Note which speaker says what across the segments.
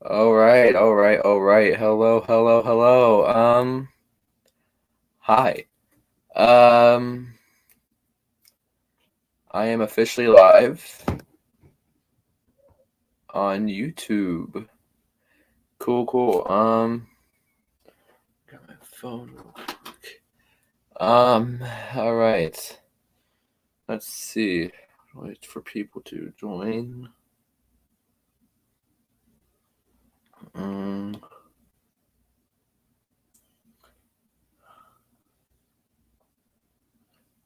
Speaker 1: All right. Hello. Hi. Um, I am officially live on YouTube. Cool. Got my phone real quick. All right. Let's see. Wait for people to join. Um,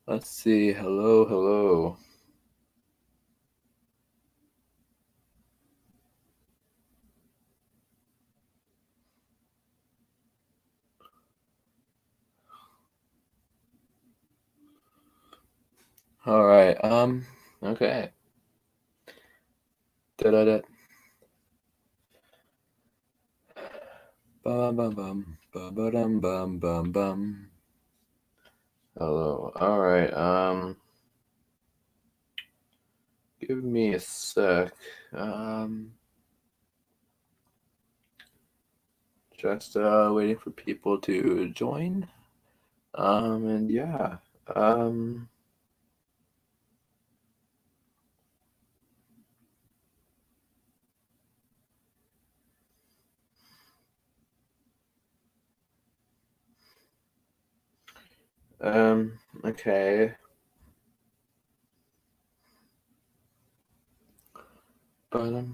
Speaker 1: let's see. Hello. All right. Okay. Da-da-da. Bum bum bum bum bum bum bum bum. Hello. All right. Give me a sec. Um, just waiting for people to join. And yeah. Um, okay. But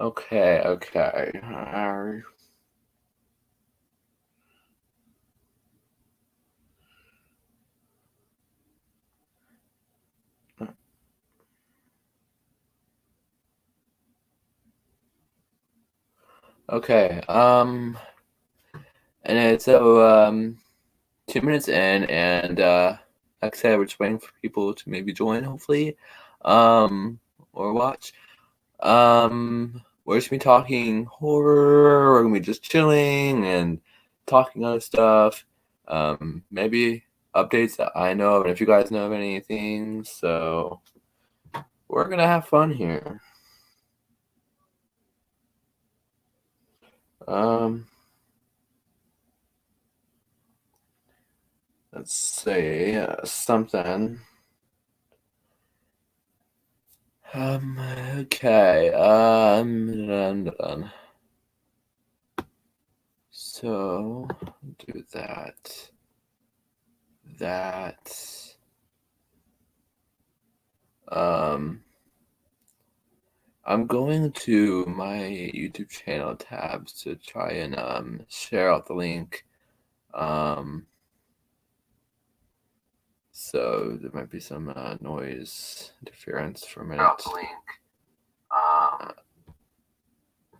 Speaker 1: okay. Okay. And it's so 2 minutes in, and like I said, we're just waiting for people to maybe join, hopefully, or watch. We're just gonna be talking horror. We're gonna be just chilling and talking other stuff. Maybe updates that I know of, and if you guys know of anything. So we're gonna have fun here. Um, let's see something. Um, okay. Done. So do that. That. Um, I'm going to my YouTube channel tabs to try and share out the link. Um, so there might be some noise interference for a minute. Out the link. Uh,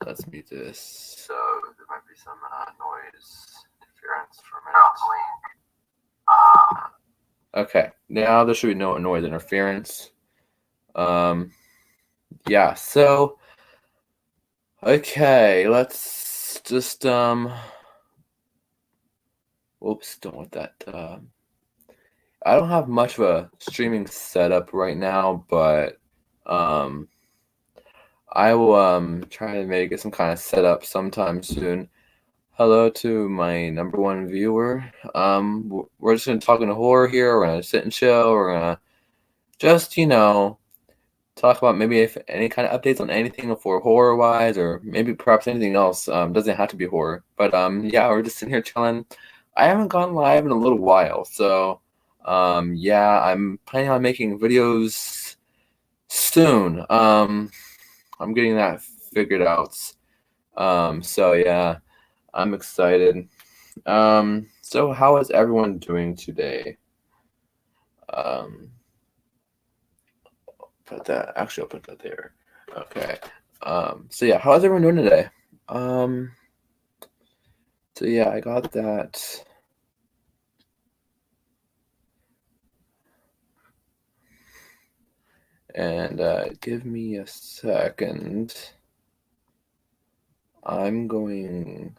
Speaker 1: let's mute this. So there might be some noise interference for a minute. Out the link. Okay, now there should be no noise interference. Yeah, so okay, let's just whoops, don't want that. I don't have much of a streaming setup right now, but um I will try to make some kind of setup sometime soon. Hello to my number one viewer. We're just gonna talk into horror here. We're gonna sit and chill. We're gonna just talk about maybe if any kind of updates on anything for horror wise, or maybe perhaps anything else. Doesn't have to be horror, but yeah, we're just sitting here chilling. I haven't gone live in a little while, so yeah, I'm planning on making videos soon. I'm getting that figured out. So yeah, I'm excited. So how is everyone doing today? Um, put that. Actually, I'll put that there. Okay. So yeah, how's everyone doing today? Um, so yeah, I got that. And give me a second. I'm going.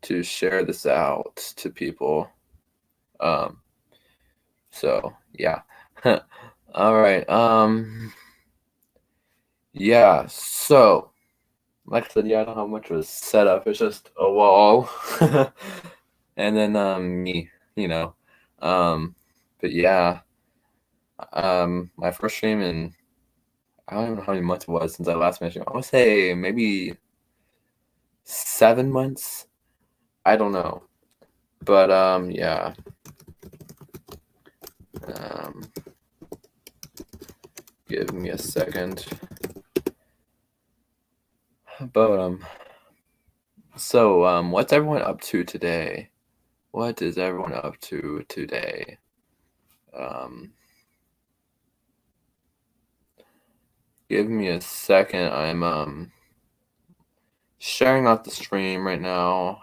Speaker 1: to share this out to people. Um, so yeah. All right. Yeah. So, like I said, yeah, I don't have much of a setup. It's just a wall, and then me, you know. Um, but yeah. My first stream in I don't even know how many months it was since I last mentioned. I would say maybe 7 months. I don't know, but yeah. Um, give me a second. But so what's everyone up to today? What is everyone up to today? Um, give me a second. I'm sharing out the stream right now.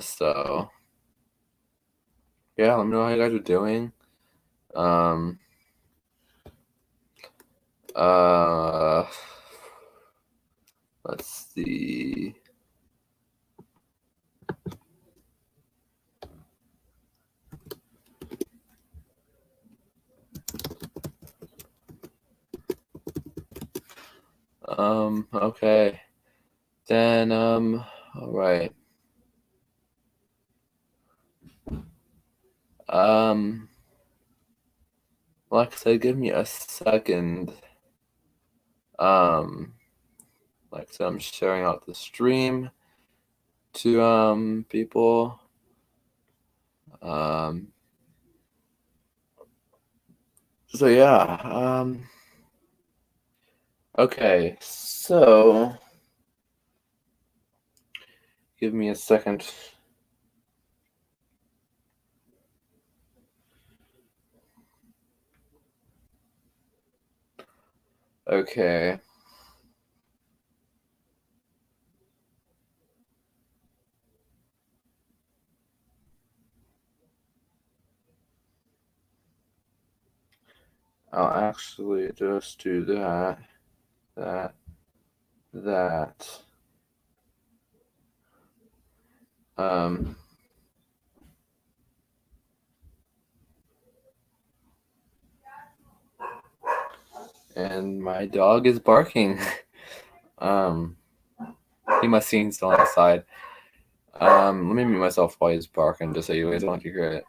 Speaker 1: So yeah, let me know how you guys are doing. Um, uh, let's see. Okay. Then, all right. Um, like I said, give me a second. Um, like I said, I'm sharing out the stream to people. Um, so yeah. Okay. So give me a second. Okay. I'll actually just do that, that, that. Um, and my dog is barking. um, he must see still outside. Let me mute myself while he's barking, just so you guys don't hear it.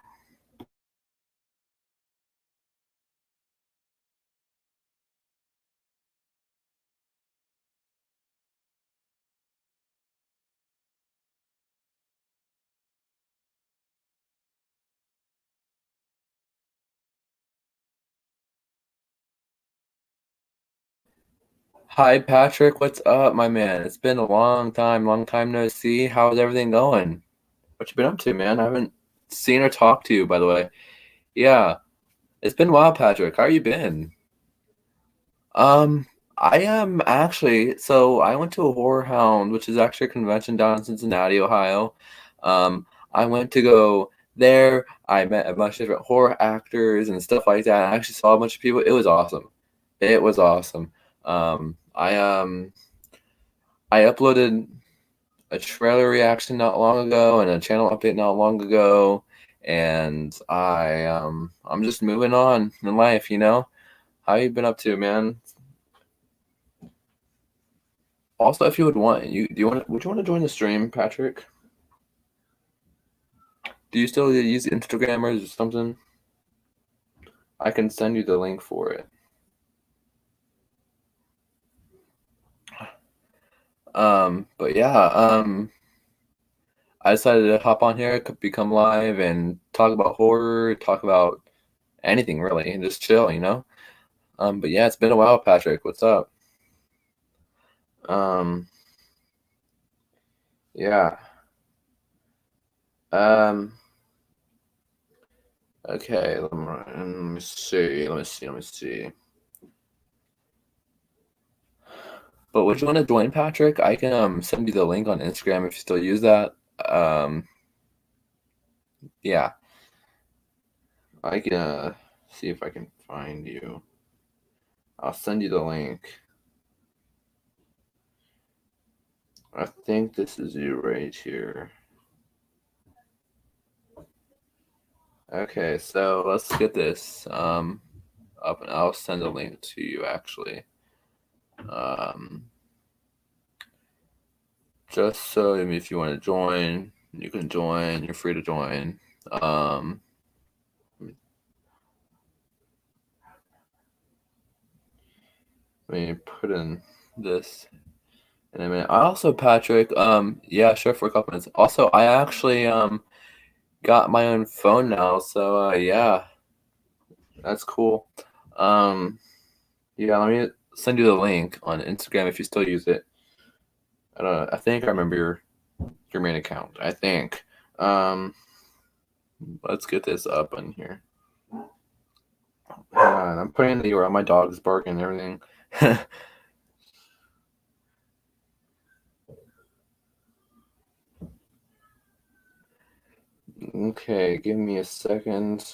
Speaker 1: Hi, Patrick. What's up, my man? It's been a long time no see. How's everything going? What you been up to, man? I haven't seen or talked to you, by the way. Yeah, it's been a while, Patrick. How you been? Um, I am actually, so I went to a Horror Hound, which is actually a convention down in Cincinnati, Ohio. I went to go there. I met a bunch of different horror actors and stuff like that. I actually saw a bunch of people. It was awesome. It was awesome. Um, I um I uploaded a trailer reaction not long ago and a channel update not long ago, and I'm just moving on in life, you know. How you been up to, man? Also, if you would want, would you want to join the stream, Patrick? Do you still use Instagram or something? I can send you the link for it. But yeah, I decided to hop on here, become live, and talk about horror, talk about anything really, and just chill, you know. But yeah, it's been a while, Patrick. What's up? Um, yeah. Um, okay. Let me see. Let me see. But would you want to join, Patrick? I can send you the link on Instagram if you still use that. Um, yeah, I can see if I can find you. I'll send you the link. I think this is you right here. Okay, so let's get this up, and I'll send a link to you actually. Just so if you want to join, you can join. You're free to join. Let me put in this in a minute. I also, Patrick, yeah, sure, for a couple minutes. Also, I actually got my own phone now, so yeah, that's cool. Yeah, let me send you the link on Instagram if you still use it. I don't know. I think I remember your main account. I think. Um, let's get this up on here. Yeah, I'm putting in the URL. My dog's barking and everything. Okay, give me a second.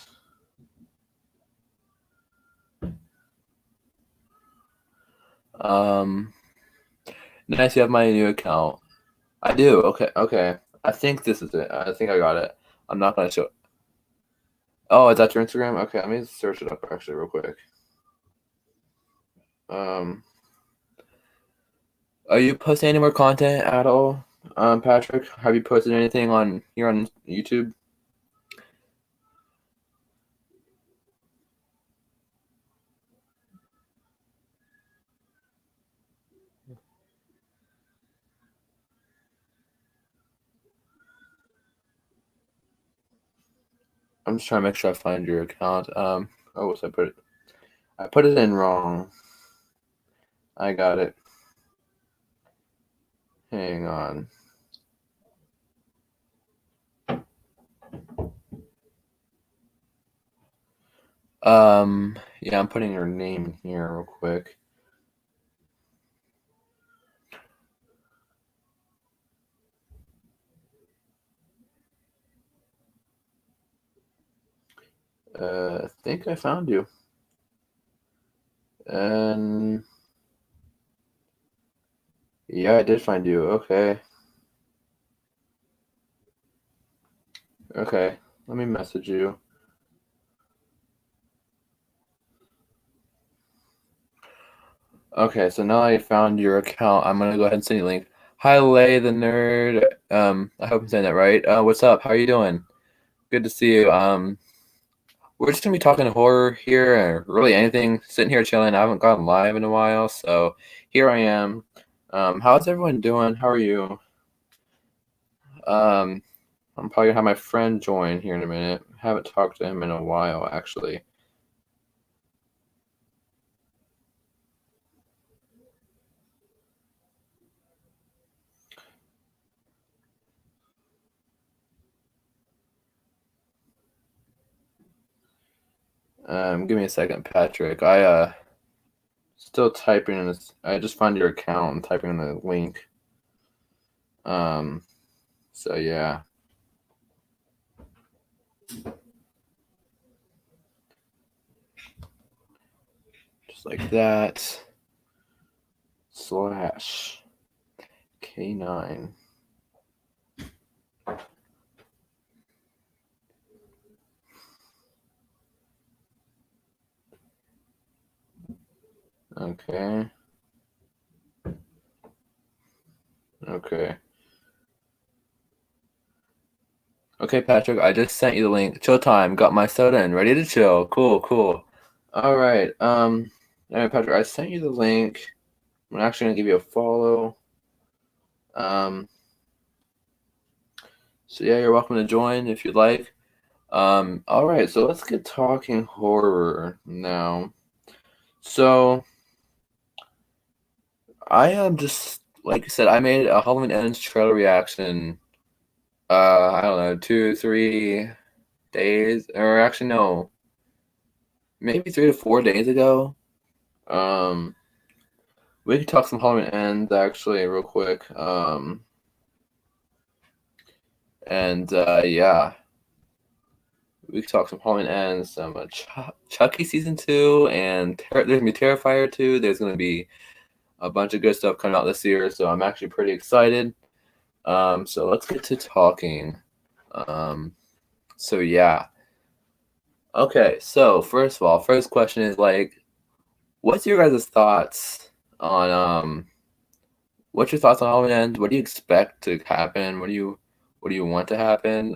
Speaker 1: Nice, you have my new account. I do. Okay, okay. I think this is it. I think I got it. I'm not gonna show. Oh, is that your Instagram? Okay, let me search it up actually real quick. Um, are you posting any more content at all, Patrick? Have you posted anything on here on YouTube? I'm just trying to make sure I find your account. Oh, so I put it in wrong. I got it. Hang on. Yeah, I'm putting your name here real quick. I think I found you. And yeah, I did find you. Okay. Okay. Let me message you. Okay, so now I found your account. I'm gonna go ahead and send you a link. Hi, Lay the nerd. I hope I'm saying that right. What's up? How are you doing? Good to see you. We're just gonna be talking horror here, or really anything. Sitting here chilling. I haven't gone live in a while, so here I am. How's everyone doing? How are you? Um, I'm probably gonna have my friend join here in a minute. Haven't talked to him in a while, actually. Give me a second, Patrick. I still typing in this. I just found your account and typing in the link. Um, so yeah, just like that. Slash K9. Okay. Okay. Okay, Patrick, I just sent you the link. Chill time. Got my soda and ready to chill. Cool, cool. All right. All right, Patrick, I sent you the link. I'm actually gonna give you a follow. Um, so yeah, you're welcome to join if you'd like. All right, so let's get talking horror now. So I am just like I said, I made a Halloween Ends trailer reaction. I don't know, 2, 3 days, or actually no, maybe 3 to 4 days ago. Um, we could talk some Halloween Ends actually real quick. And yeah, we could talk some Halloween Ends, some Chucky season 2, and there's gonna be Terrifier 2. There's gonna be a bunch of good stuff coming out this year, so I'm actually pretty excited. So let's get to talking. So yeah. Okay, so first of all, first question is like, what's your guys' thoughts on what's your thoughts on Halloween Ends? What do you expect to happen? What do you want to happen?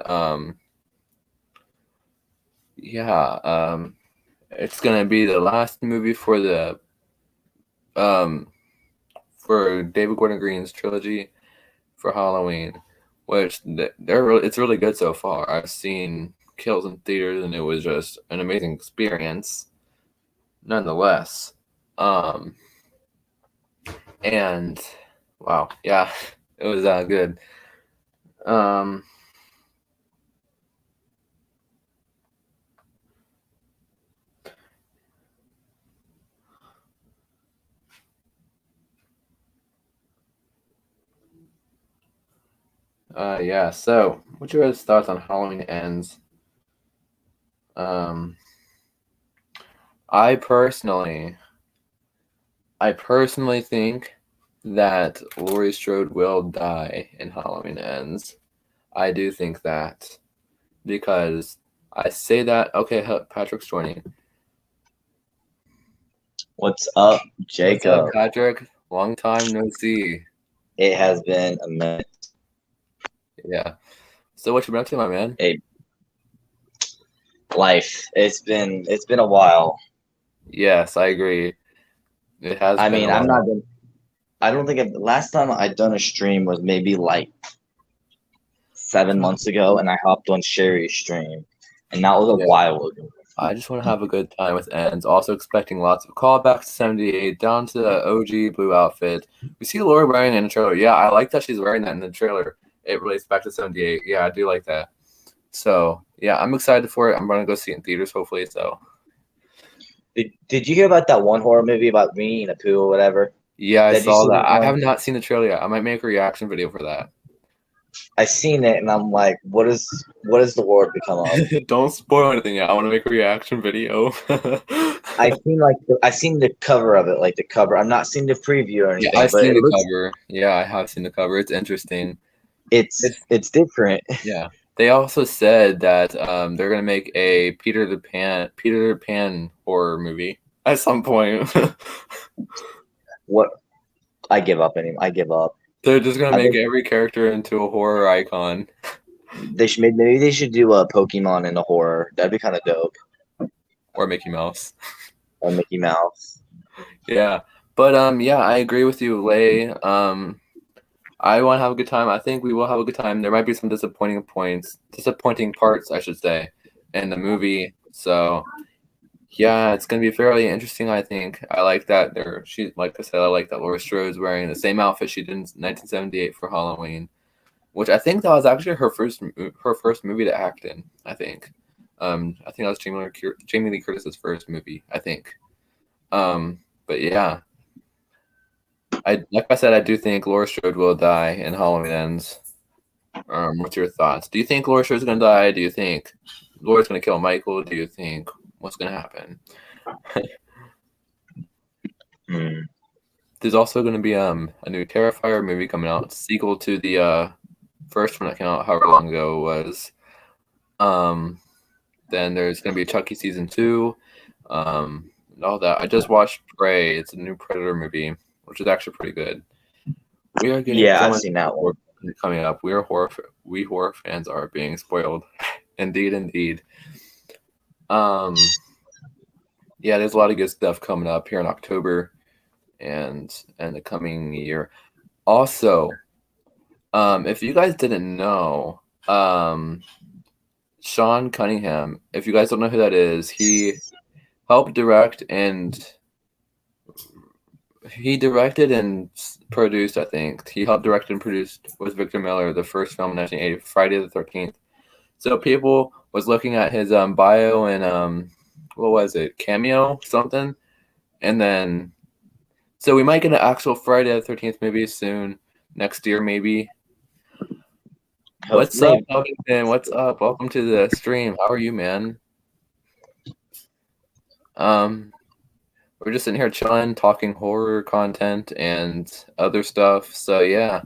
Speaker 1: Yeah, it's gonna be the last movie um for David Gordon Green's trilogy for Halloween, which it's really good so far. I've seen Kills in theaters and it was just an amazing experience, nonetheless. Um, and wow, yeah, it was good. Um, yeah. So, what's your guys' thoughts on Halloween Ends? Um, I personally, I personally think that Laurie Strode will die in Halloween Ends. I do think that because I say that. Okay, Patrick's joining.
Speaker 2: What's up,
Speaker 1: What's up,
Speaker 2: Jacob?
Speaker 1: Patrick? Long time no see.
Speaker 2: It has been a minute.
Speaker 1: Yeah. So what you been up to, my man?
Speaker 2: Hey, life. It's been a while.
Speaker 1: Yes, I agree. It has
Speaker 2: I
Speaker 1: been
Speaker 2: mean,
Speaker 1: a while.
Speaker 2: I don't think the last time I'd done a stream was maybe like 7 months ago, and I hopped on Sherry's stream, and that was a
Speaker 1: Yeah.
Speaker 2: while ago.
Speaker 1: I just want to have a good time with ends. Also expecting lots of callbacks to 78, down to the OG blue outfit. We see Laura wearing it in the trailer. Yeah, I like that she's wearing that in the trailer. It relates back to 78. Yeah, I do like that. So, yeah, I'm excited for it. I'm going to go see it in theaters, hopefully. So,
Speaker 2: Did you hear about that one horror movie about Winnie and the Pooh or whatever?
Speaker 1: yeah, I
Speaker 2: Did you
Speaker 1: saw
Speaker 2: see
Speaker 1: that.
Speaker 2: that
Speaker 1: I have
Speaker 2: one?
Speaker 1: not seen the trailer yet. I might make a reaction video for that.
Speaker 2: I seen it, and I'm like, what is the word become of?
Speaker 1: Don't spoil anything yet. I want to make a reaction video.
Speaker 2: I seen the cover of it, like the cover. I'm not seeing the preview or
Speaker 1: Yeah,
Speaker 2: anything,
Speaker 1: I've
Speaker 2: but
Speaker 1: seen
Speaker 2: it
Speaker 1: the
Speaker 2: looks
Speaker 1: cover. Yeah, I have seen the cover. It's interesting. It's
Speaker 2: it's different.
Speaker 1: yeah. They also said that they're gonna make a Peter Pan horror movie at some point.
Speaker 2: What I give up anymore. I give up.
Speaker 1: They're just gonna
Speaker 2: I
Speaker 1: make
Speaker 2: think
Speaker 1: every character into a horror icon
Speaker 2: maybe they should do a Pokemon in a horror. That'd be kind of dope.
Speaker 1: or Mickey Mouse.
Speaker 2: Or Mickey Mouse.
Speaker 1: Yeah, but yeah, I agree with you, Lay. I want to have a good time. I think we will have a good time. There might be some disappointing parts, I should say, in the movie. So yeah, it's gonna be fairly interesting. I think I like that. She, like I said, I like that Laura Strode's wearing the same outfit she did in 1978 for Halloween, which I think that was actually her first movie to act in. I think that was Jamie Lee Curtis's first movie. I think. But yeah, like I said, I do think Laura Strode will die in Halloween Ends. What's your thoughts? Do you think Laura Strode's gonna die? Do you think Laura's gonna kill Michael? Do you think what's gonna happen?
Speaker 2: Hmm.
Speaker 1: There's also gonna be a new Terrifier movie coming out, sequel to the first one that came out however long ago it was. Then there's gonna be Chucky season 2, and all that. I just watched Prey. It's a new Predator movie, which is actually pretty good. We are getting
Speaker 2: Yeah,
Speaker 1: so
Speaker 2: I've
Speaker 1: much
Speaker 2: seen that one.
Speaker 1: horror coming up. We horror fans are being spoiled. Indeed, indeed. Yeah, there's a lot of good stuff coming up here in October and the coming year. Also, if you guys didn't know, Sean Cunningham, if you guys don't know who that is, helped direct and he directed and produced, I think. He helped direct and produce with Victor Miller the first film in 1980, Friday the 13th. So people was looking at his bio and what was it, Cameo something, and then so we might get an actual Friday the 13th movie soon, next year maybe. What's up,
Speaker 2: Hopefully,
Speaker 1: Huffington? What's up? Welcome to the stream. How are you, man? Um, we're just sitting here chilling, talking horror content and other stuff. So yeah,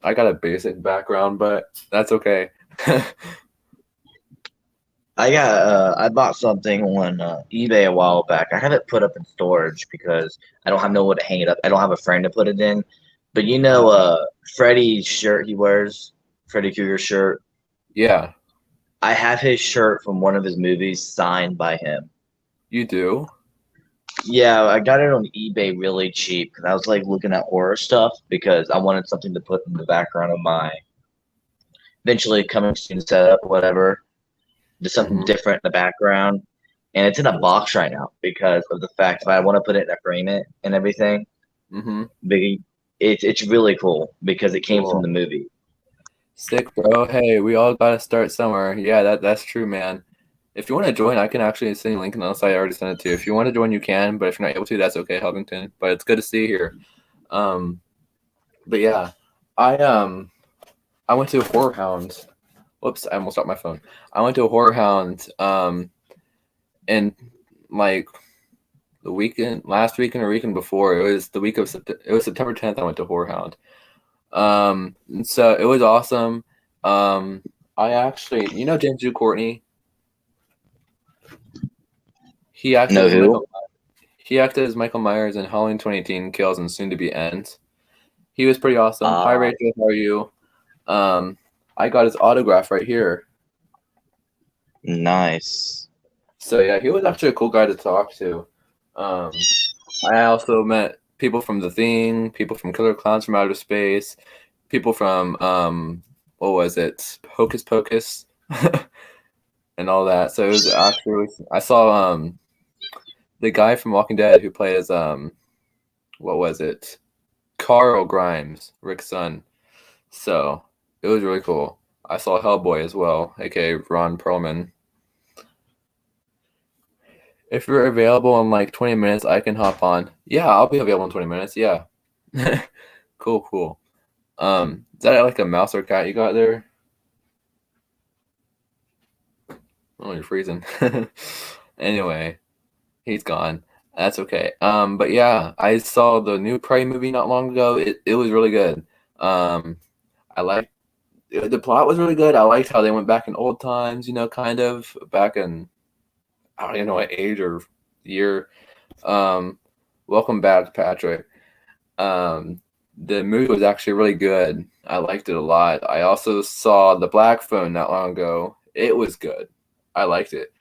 Speaker 1: I got a basic background, but that's okay.
Speaker 2: I bought something on eBay a while back. I have it put up in storage because I don't have nowhere to hang it up. I don't have a frame to put it in. But you know,
Speaker 1: Uh,
Speaker 2: Freddy's shirt he wears, Freddy Krueger's shirt.
Speaker 1: yeah,
Speaker 2: I have his shirt from one of his movies signed by him.
Speaker 1: you do.
Speaker 2: Yeah, I got it on eBay really cheap because I was like looking at horror stuff because I wanted something to put in the background of my eventually coming soon setup, whatever. Just something
Speaker 1: Hmm.
Speaker 2: different in the background. And it's in a box right now because of the fact if I want to put it and frame it and everything,
Speaker 1: Hmm.
Speaker 2: big it's really cool because it came from the
Speaker 1: Cool.
Speaker 2: movie.
Speaker 1: Sick, bro. Hey, we all gotta start somewhere. Yeah, that's true, man. If you want to join, I can actually send you a link on the site. I already sent it to you. If you want to join, you can. But if you're not able to, that's okay, Helvington. But it's good to see you here. Um, but yeah, I I went to a Horror Hound. Whoops, I almost dropped my phone. I went to a Horror Hound and like the weekend, last weekend or weekend before. It was the week of it was September 10th. I went to Horror Hound. And so it was awesome. Um, I actually, James Jude Courtney. He acted
Speaker 2: Know
Speaker 1: as
Speaker 2: who?
Speaker 1: Michael. He acted as Michael Myers in Halloween 2018 Kills and Soon to Be Ends. He was pretty awesome. Hi
Speaker 2: Uh,
Speaker 1: Rachel, how are you? Um, I got his autograph right here.
Speaker 2: nice.
Speaker 1: So yeah, he was actually a cool guy to talk to. Um, I also met people from The Thing, people from Killer Clowns from Outer Space, people from what was it, Hocus Pocus, and all that. So it was actually I saw the guy from Walking Dead who plays what was it, Carl Grimes, Rick's son. So it was really cool. I saw Hellboy as well, aka Ron Perlman. If you're available in like 20 minutes, I can hop on. Yeah, I'll be available in 20 minutes. Yeah. Cool, cool. Is that like a mouse or cat you got there? Oh, you're freezing. Anyway, he's gone. That's okay. But yeah, I saw the new Prey movie not long ago. It was really good. Um, I liked the plot was really good. I liked how they went back in old times, kind of back in I don't even know what age or year. Um, welcome back, Patrick. Um, the movie was actually really good. I liked it a lot. I also saw The Black Phone not long ago. It was good. I liked it.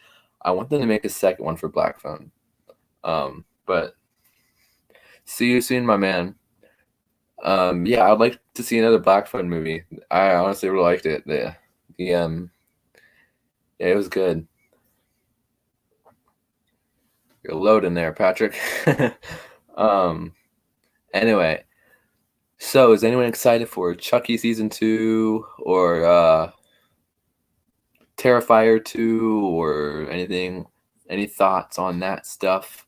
Speaker 1: I want them to make a second one for Black Phone. But see you soon, my man. Yeah, I'd like to see another Black Phone movie. I honestly really liked it. The yeah, it was good. You're loading there, Patrick. um, anyway, so is anyone excited for Chucky season 2 or Terrifier 2 or anything? Any thoughts on that stuff?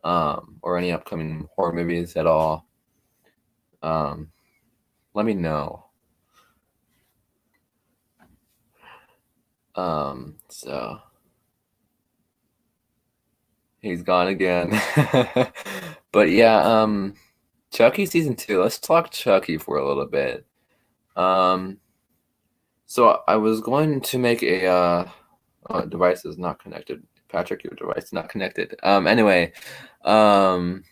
Speaker 1: Or any upcoming horror movies at all? Um, let me know. So he's gone again. But yeah, Chucky season 2. Let's talk Chucky for a little bit. Um, so I was going to make a device is not connected. Patrick, your device is not connected. Anyway, um,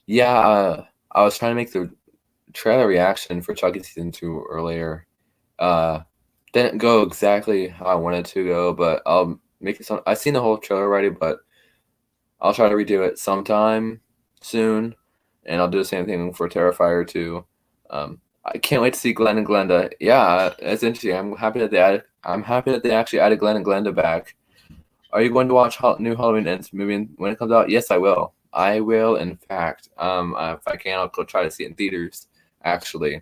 Speaker 1: yeah, I was trying to make the trailer reaction for Chucky season 2 earlier. Uh, didn't go exactly how I wanted to go, but I'll make it some. I've seen the whole trailer already, but I'll try to redo it sometime soon, and I'll do the same thing for Terrifier 2. I can't wait to see Glenn and Glenda. Yeah, it's interesting. I'm happy that they added. I'm happy that they actually added Glenn and Glenda back. Are you going to watch new Halloween Ends movie when it comes out? Yes, I will. I will, in fact. If I can, I'll go try to see it in theaters. Actually,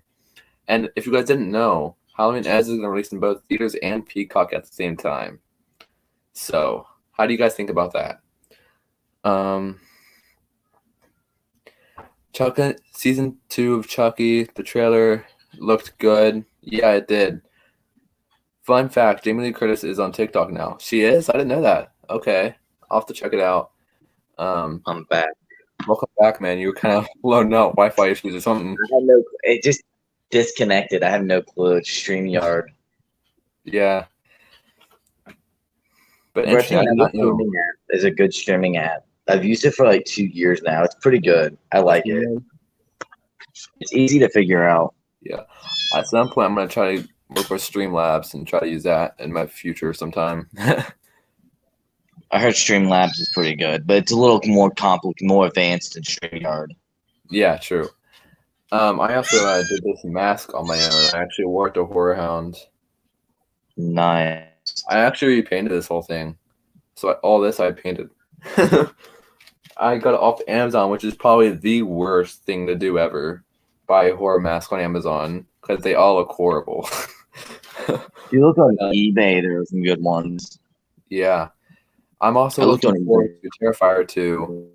Speaker 1: and if you guys didn't know, Halloween Ends is going to release in both theaters and Peacock at the same time. So, how do you guys think about that? Um, Chucky season 2 of Chucky. The trailer looked good. Yeah, it did. Fun fact: Jamie Lee Curtis is on TikTok now. She is. I didn't know that. Okay, I'll have to check it out.
Speaker 2: I'm back.
Speaker 1: Welcome back, man. You were kind of loading out Wi-Fi issues or something.
Speaker 2: I had no. It just disconnected. I have no clue. It's StreamYard.
Speaker 1: Yeah, but
Speaker 2: Bro, I
Speaker 1: interesting.
Speaker 2: think
Speaker 1: I did
Speaker 2: another
Speaker 1: not know.
Speaker 2: streaming app is a good streaming app. I've used it for like 2 years now. It's pretty good. I like it. It's easy to figure out.
Speaker 1: Yeah, at some point I'm gonna try to work with Streamlabs and try to use that in my future sometime.
Speaker 2: I heard Streamlabs is pretty good, but it's a little more complicated, more advanced than StreamYard.
Speaker 1: Yeah, true. I also did this mask on my own. I actually wore it to Horror Hound.
Speaker 2: Nice.
Speaker 1: I actually repainted this whole thing. So all this I painted. I got it off Amazon, which is probably the worst thing to do ever. Buy a horror mask on Amazon because they all look horrible.
Speaker 2: If you look on eBay, there are some good ones.
Speaker 1: Yeah, I'm also
Speaker 2: I looked
Speaker 1: looking
Speaker 2: on
Speaker 1: forward
Speaker 2: eBay.
Speaker 1: to Terrifier 2.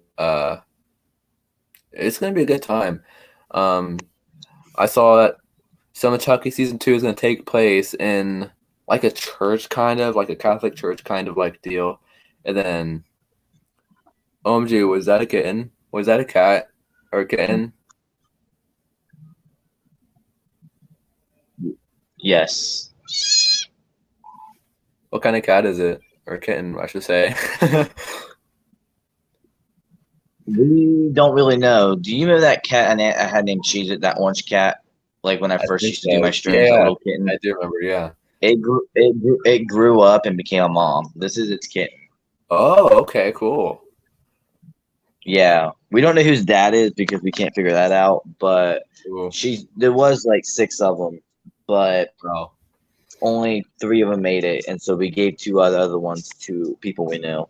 Speaker 1: It's gonna be a good time. I saw that some of Chucky season 2 is gonna take place in like a church, kind of like a Catholic church, kind of like deal, and then OMG, was that a kitten? Was that a cat or a kitten?
Speaker 2: Yes.
Speaker 1: What kind of cat is it? Or kitten, I should say.
Speaker 2: We don't really know. Do you know that cat I had named Cheez It, that orange cat? Like when I
Speaker 1: I
Speaker 2: first
Speaker 1: think
Speaker 2: used to do my
Speaker 1: so.
Speaker 2: streams, that
Speaker 1: Yeah,
Speaker 2: little kitten.
Speaker 1: I do remember. Yeah.
Speaker 2: It grew up and became a mom. This is its kitten.
Speaker 1: Oh, okay, cool.
Speaker 2: Yeah, we don't know whose dad is because we can't figure that out. But
Speaker 1: Cool.
Speaker 2: there was like 6 of them, but
Speaker 1: Oh.
Speaker 2: only 3 of them made it, and so we gave 2 other ones to people we knew.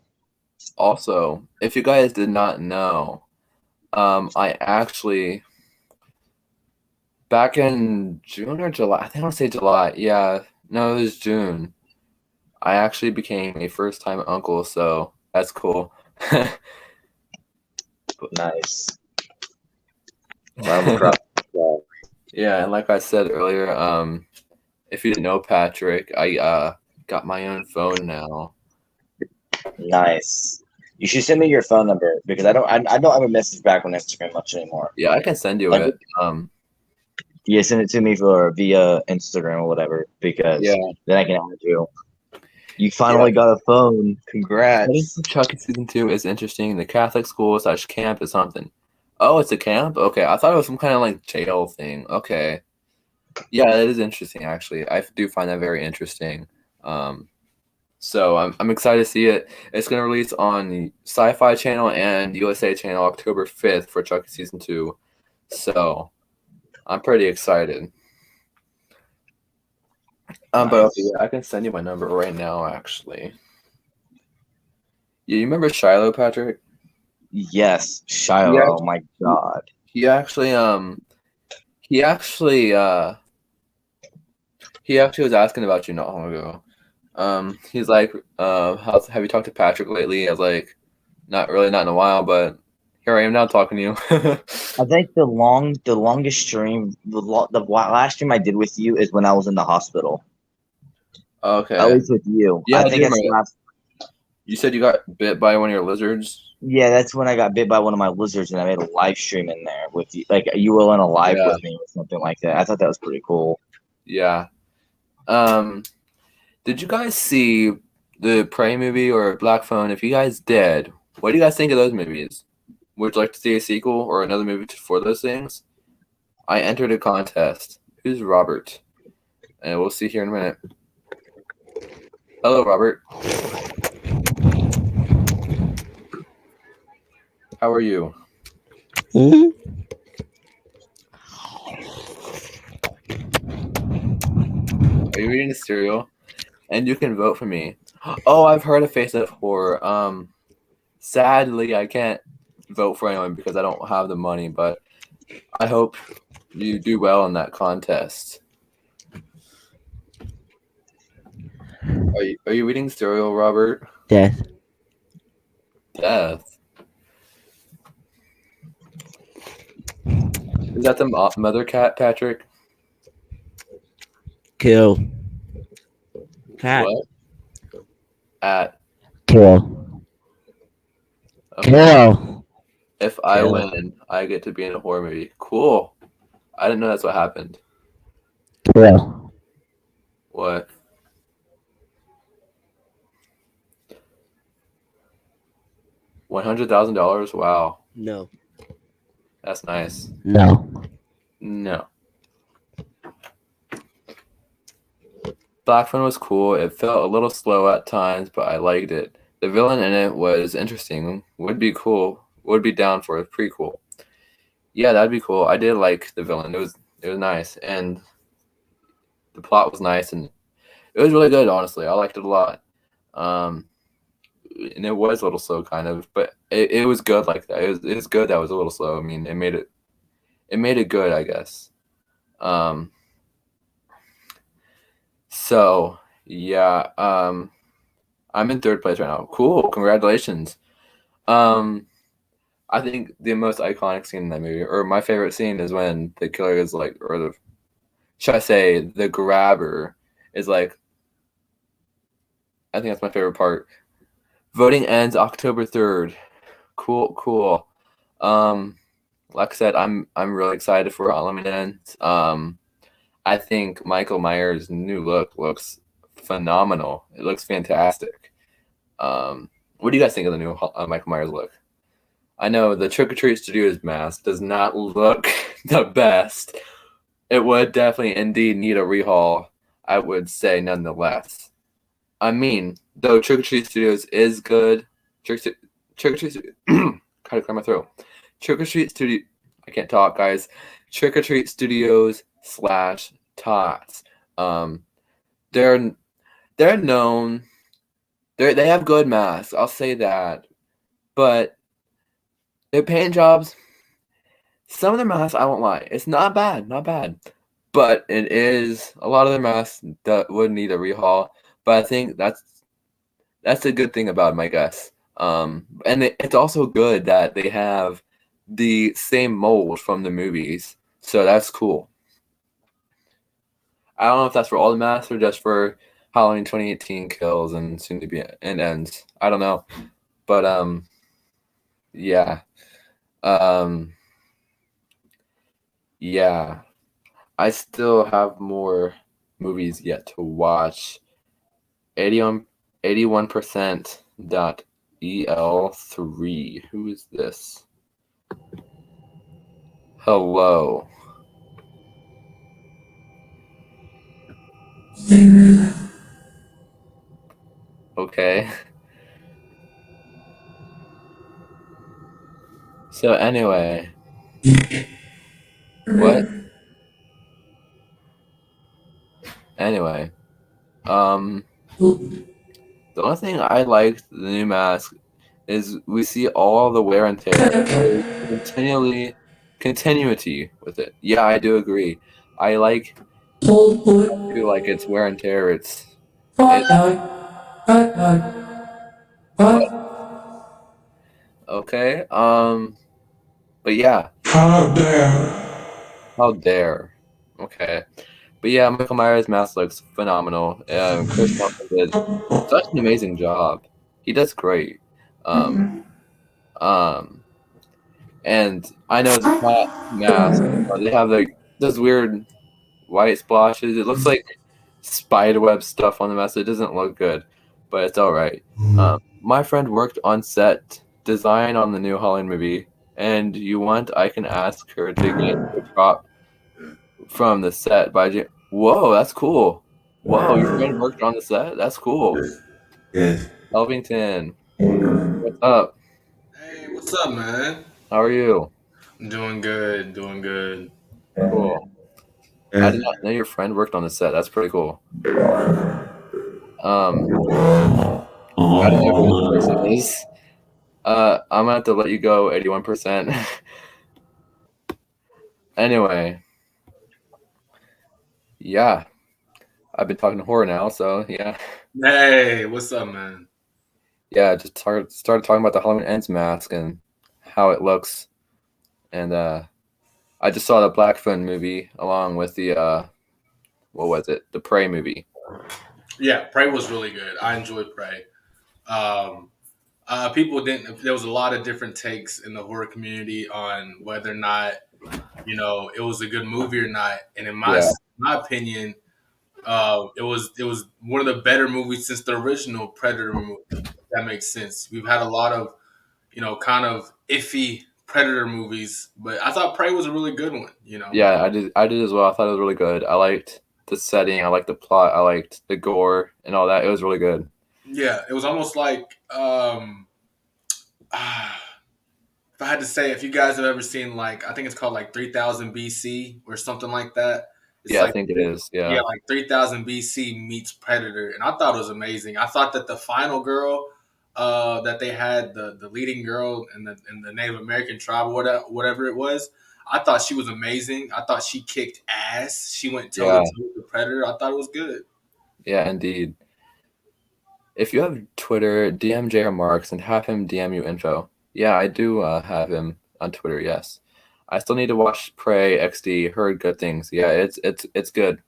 Speaker 1: Also, if you guys did not know, I actually back in June or July, I think I want to say July. Yeah, no, it was June. I actually became a first-time uncle, so that's cool.
Speaker 2: Nice. Round of applause.
Speaker 1: Yeah, and like I said earlier, if you didn't know Patrick, I got my own phone now.
Speaker 2: Nice. You should send me your phone number because I don't have a message back on Instagram much anymore.
Speaker 1: Yeah, I can send you
Speaker 2: Like,
Speaker 1: it.
Speaker 2: yeah, send it to me via Instagram or whatever because
Speaker 1: Yeah,
Speaker 2: then I can add you. You
Speaker 1: yeah.
Speaker 2: finally got a phone.
Speaker 1: Studying
Speaker 2: Congrats.
Speaker 1: for Chucky season 2 is interesting. The Catholic school / camp is something. Oh, it's a camp? Okay, I thought it was some kind of like jail thing. Okay. Yeah, that is interesting actually. I do find that very interesting. So I'm excited to see it. It's gonna release on the Sci-Fi Channel and USA Channel October 5th for Chucky season 2. So I'm pretty excited. But okay,
Speaker 2: Nice.
Speaker 1: yeah, I can send you my number right now actually. Yeah, you remember Shiloh, Patrick?
Speaker 2: Yes, Shiloh.
Speaker 1: Yeah.
Speaker 2: Oh my God.
Speaker 1: He actually he actually uh he actually was asking about you not long ago. He's like, have you talked to Patrick lately? I was like, not really, not in a while, but here I am now talking to you.
Speaker 2: I think the longest stream, the last stream I did with you is when I was in the hospital. At
Speaker 1: Okay.
Speaker 2: least with you.
Speaker 1: Yeah,
Speaker 2: I
Speaker 1: I
Speaker 2: think
Speaker 1: do
Speaker 2: that's
Speaker 1: remember
Speaker 2: the
Speaker 1: that.
Speaker 2: last.
Speaker 1: You said you got bit by one of your lizards.
Speaker 2: Yeah, that's when I got bit by one of my lizards, and I made a live stream in there with you. Like you were on a live
Speaker 1: Yeah,
Speaker 2: with me or something like that. I thought that was pretty cool.
Speaker 1: yeah. Um, did you guys see the Prey movie or Black Phone? If you guys did, what do you guys think of those movies? Would you like to see a sequel or another movie for those things? I entered a contest. Who's Robert? And we'll see here in a minute. Hello, Robert. How are you?
Speaker 3: Mhm.
Speaker 1: Are you eating cereal? And you can vote for me. Oh, I've heard of Face of Horror. Sadly, I can't vote for anyone because I don't have the money, but I hope you do well in that contest. Are you eating cereal, Robert?
Speaker 3: Death.
Speaker 1: Death. Is that the mother cat, Patrick?
Speaker 3: Kill. Cat.
Speaker 1: What? At.
Speaker 3: Kill.
Speaker 1: Okay.
Speaker 3: Kill.
Speaker 1: If I
Speaker 3: Kill.
Speaker 1: win, I get to be in a horror movie. Cool. I didn't know that's what happened.
Speaker 3: Kill.
Speaker 1: What? $100,000? Wow.
Speaker 4: No.
Speaker 1: That's nice.
Speaker 3: No.
Speaker 1: No. Black Phone was cool. It felt a little slow at times, but I liked it. The villain in it was interesting. Would be cool. Would be down for a prequel. Yeah, that'd be cool. I did like the villain. It was nice, and the plot was nice, and it was really good. Honestly, I liked it a lot. Um, and it was a little slow, kind of, but it was good like that. It was good that it was a little slow. I mean, it made it good, I guess. Um, so yeah, I'm in third place right now. Cool, congratulations. Um, I think the most iconic scene in that movie, or my favorite scene, is when the killer is like, or the should I say, the grabber is like. I think that's my favorite part. Voting ends October 3rd. Cool, cool. Um, like I said, I'm really excited for Halloween ends. I think Michael Myers' new look looks phenomenal. It looks fantastic. What do you guys think of the new Michael Myers look? I know the Trick or Treat Studios mask does not look the best. It would definitely indeed need a rehaul, I would say nonetheless. I mean, though Trick or Treat Studios is good, Trick or Treat gotta clear my throat. Trick or Treat Studio, I can't talk, guys. Trick or Treat Studios slash Tots. Um, they're they're known. They have good masks. I'll say that, but their paint jobs. Some of their masks, I won't lie, it's not bad, not bad, but it is a lot of their masks that would need a rehaul. But I think that's a good thing about them, I guess. And it's also good that they have the same mold from the movies, so that's cool. I don't know if that's for all the masks or just for Halloween 2018 kills and soon to be and ends. I don't know, but yeah, um, yeah. I still have more movies yet to watch. 81% dot EL3. Who is this? Hello. Okay. So anyway, what? Anyway, um, the only thing I liked the new mask is we see all the wear and tear. There's continuity with it. Yeah, I do agree. I like I feel like it's wear and tear. It's what? Okay. But yeah, how dare. Okay. But yeah, Michael Myers' mask looks phenomenal. Chris Nelson did such an amazing job. He does great. Um, um, and I know the cat mask. They have like those weird white splashes. It looks like spiderweb stuff on the mask. It doesn't look good, but it's all right. My friend worked on set design on the new Halloween movie, and you want I can ask her to get the prop from the set by Whoa, that's cool. Whoa, your friend worked on the set? That's cool. Elvington, what's up?
Speaker 5: Hey, what's up, man?
Speaker 1: How are you?
Speaker 5: I'm doing good, doing good.
Speaker 1: Cool. I did not know your friend worked on the set. That's pretty cool. Um, I don't know who this person is. I'm gonna have to let you go, 81%. Anyway, yeah, I've been talking horror now, so yeah.
Speaker 5: Hey, what's up, man?
Speaker 1: Yeah, just started talking about the Halloween Ends mask and how it looks, and I just saw the Black Phone movie along with the what was it? The Prey movie.
Speaker 5: Yeah, Prey was really good. I enjoyed Prey. Um, People didn't. There was a lot of different takes in the horror community on whether or not it was a good movie or not. And in
Speaker 1: Yeah,
Speaker 5: my opinion, it was one of the better movies since the original Predator movie. If that makes sense. We've had a lot of kind of iffy Predator movies, but I thought Prey was a really good one.
Speaker 1: yeah, I did as well. I thought it was really good. I liked the setting. I liked the plot. I liked the gore and all that. It was really good.
Speaker 5: Yeah, it was almost like if I had to say, if you guys have ever seen I think it's called like 3000 BC or something like that. It's
Speaker 1: Yeah, I
Speaker 5: like
Speaker 1: think it is.
Speaker 5: yeah,
Speaker 1: Yeah,
Speaker 5: like 3000 BC meets Predator, and I thought it was amazing. I thought that the final girl that they had, the leading girl in the Native American tribe, or whatever it was, I thought she was amazing. I thought she kicked ass. She went toe to
Speaker 1: yeah,
Speaker 5: toe with the Predator. I thought it was good.
Speaker 1: yeah, indeed. If you have Twitter, DM JR Marks and have him DM you info. Yeah, I do have him on Twitter. Yes, I still need to watch Prey XD. Heard good things. Yeah, it's good.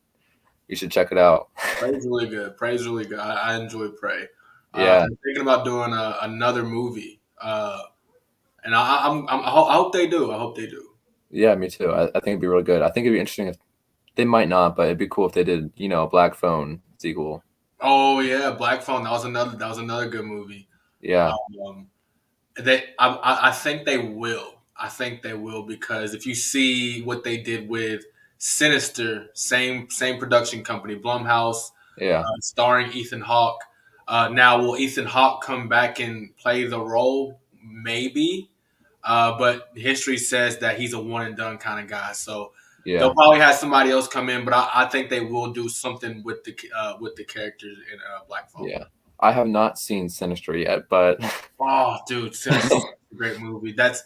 Speaker 1: You should check it out.
Speaker 5: Prey's really good. Prey's really good. I enjoy Prey.
Speaker 1: Yeah,
Speaker 5: I'm thinking about doing another movie, and I hope they do. I hope they do.
Speaker 1: yeah, me too. I think it'd be really good. I think it'd be interesting if they might not, but it'd be cool if they did. Black Phone sequel.
Speaker 5: Oh yeah, Black Phone. That was another good movie.
Speaker 1: Yeah,
Speaker 5: Um, I think they will. I think they will because if you see what they did with Sinister, same production company, Blumhouse,
Speaker 1: yeah,
Speaker 5: starring Ethan Hawke. Now, will Ethan Hawke come back and play the role? Maybe, but history says that he's a one and done kind of guy. So they'll
Speaker 1: yeah,
Speaker 5: probably have somebody else come in, but I think they will do something with the characters in Black Phone.
Speaker 1: yeah. I have not seen Sinister yet, but
Speaker 5: Oh, dude, Sinister is a great movie. That's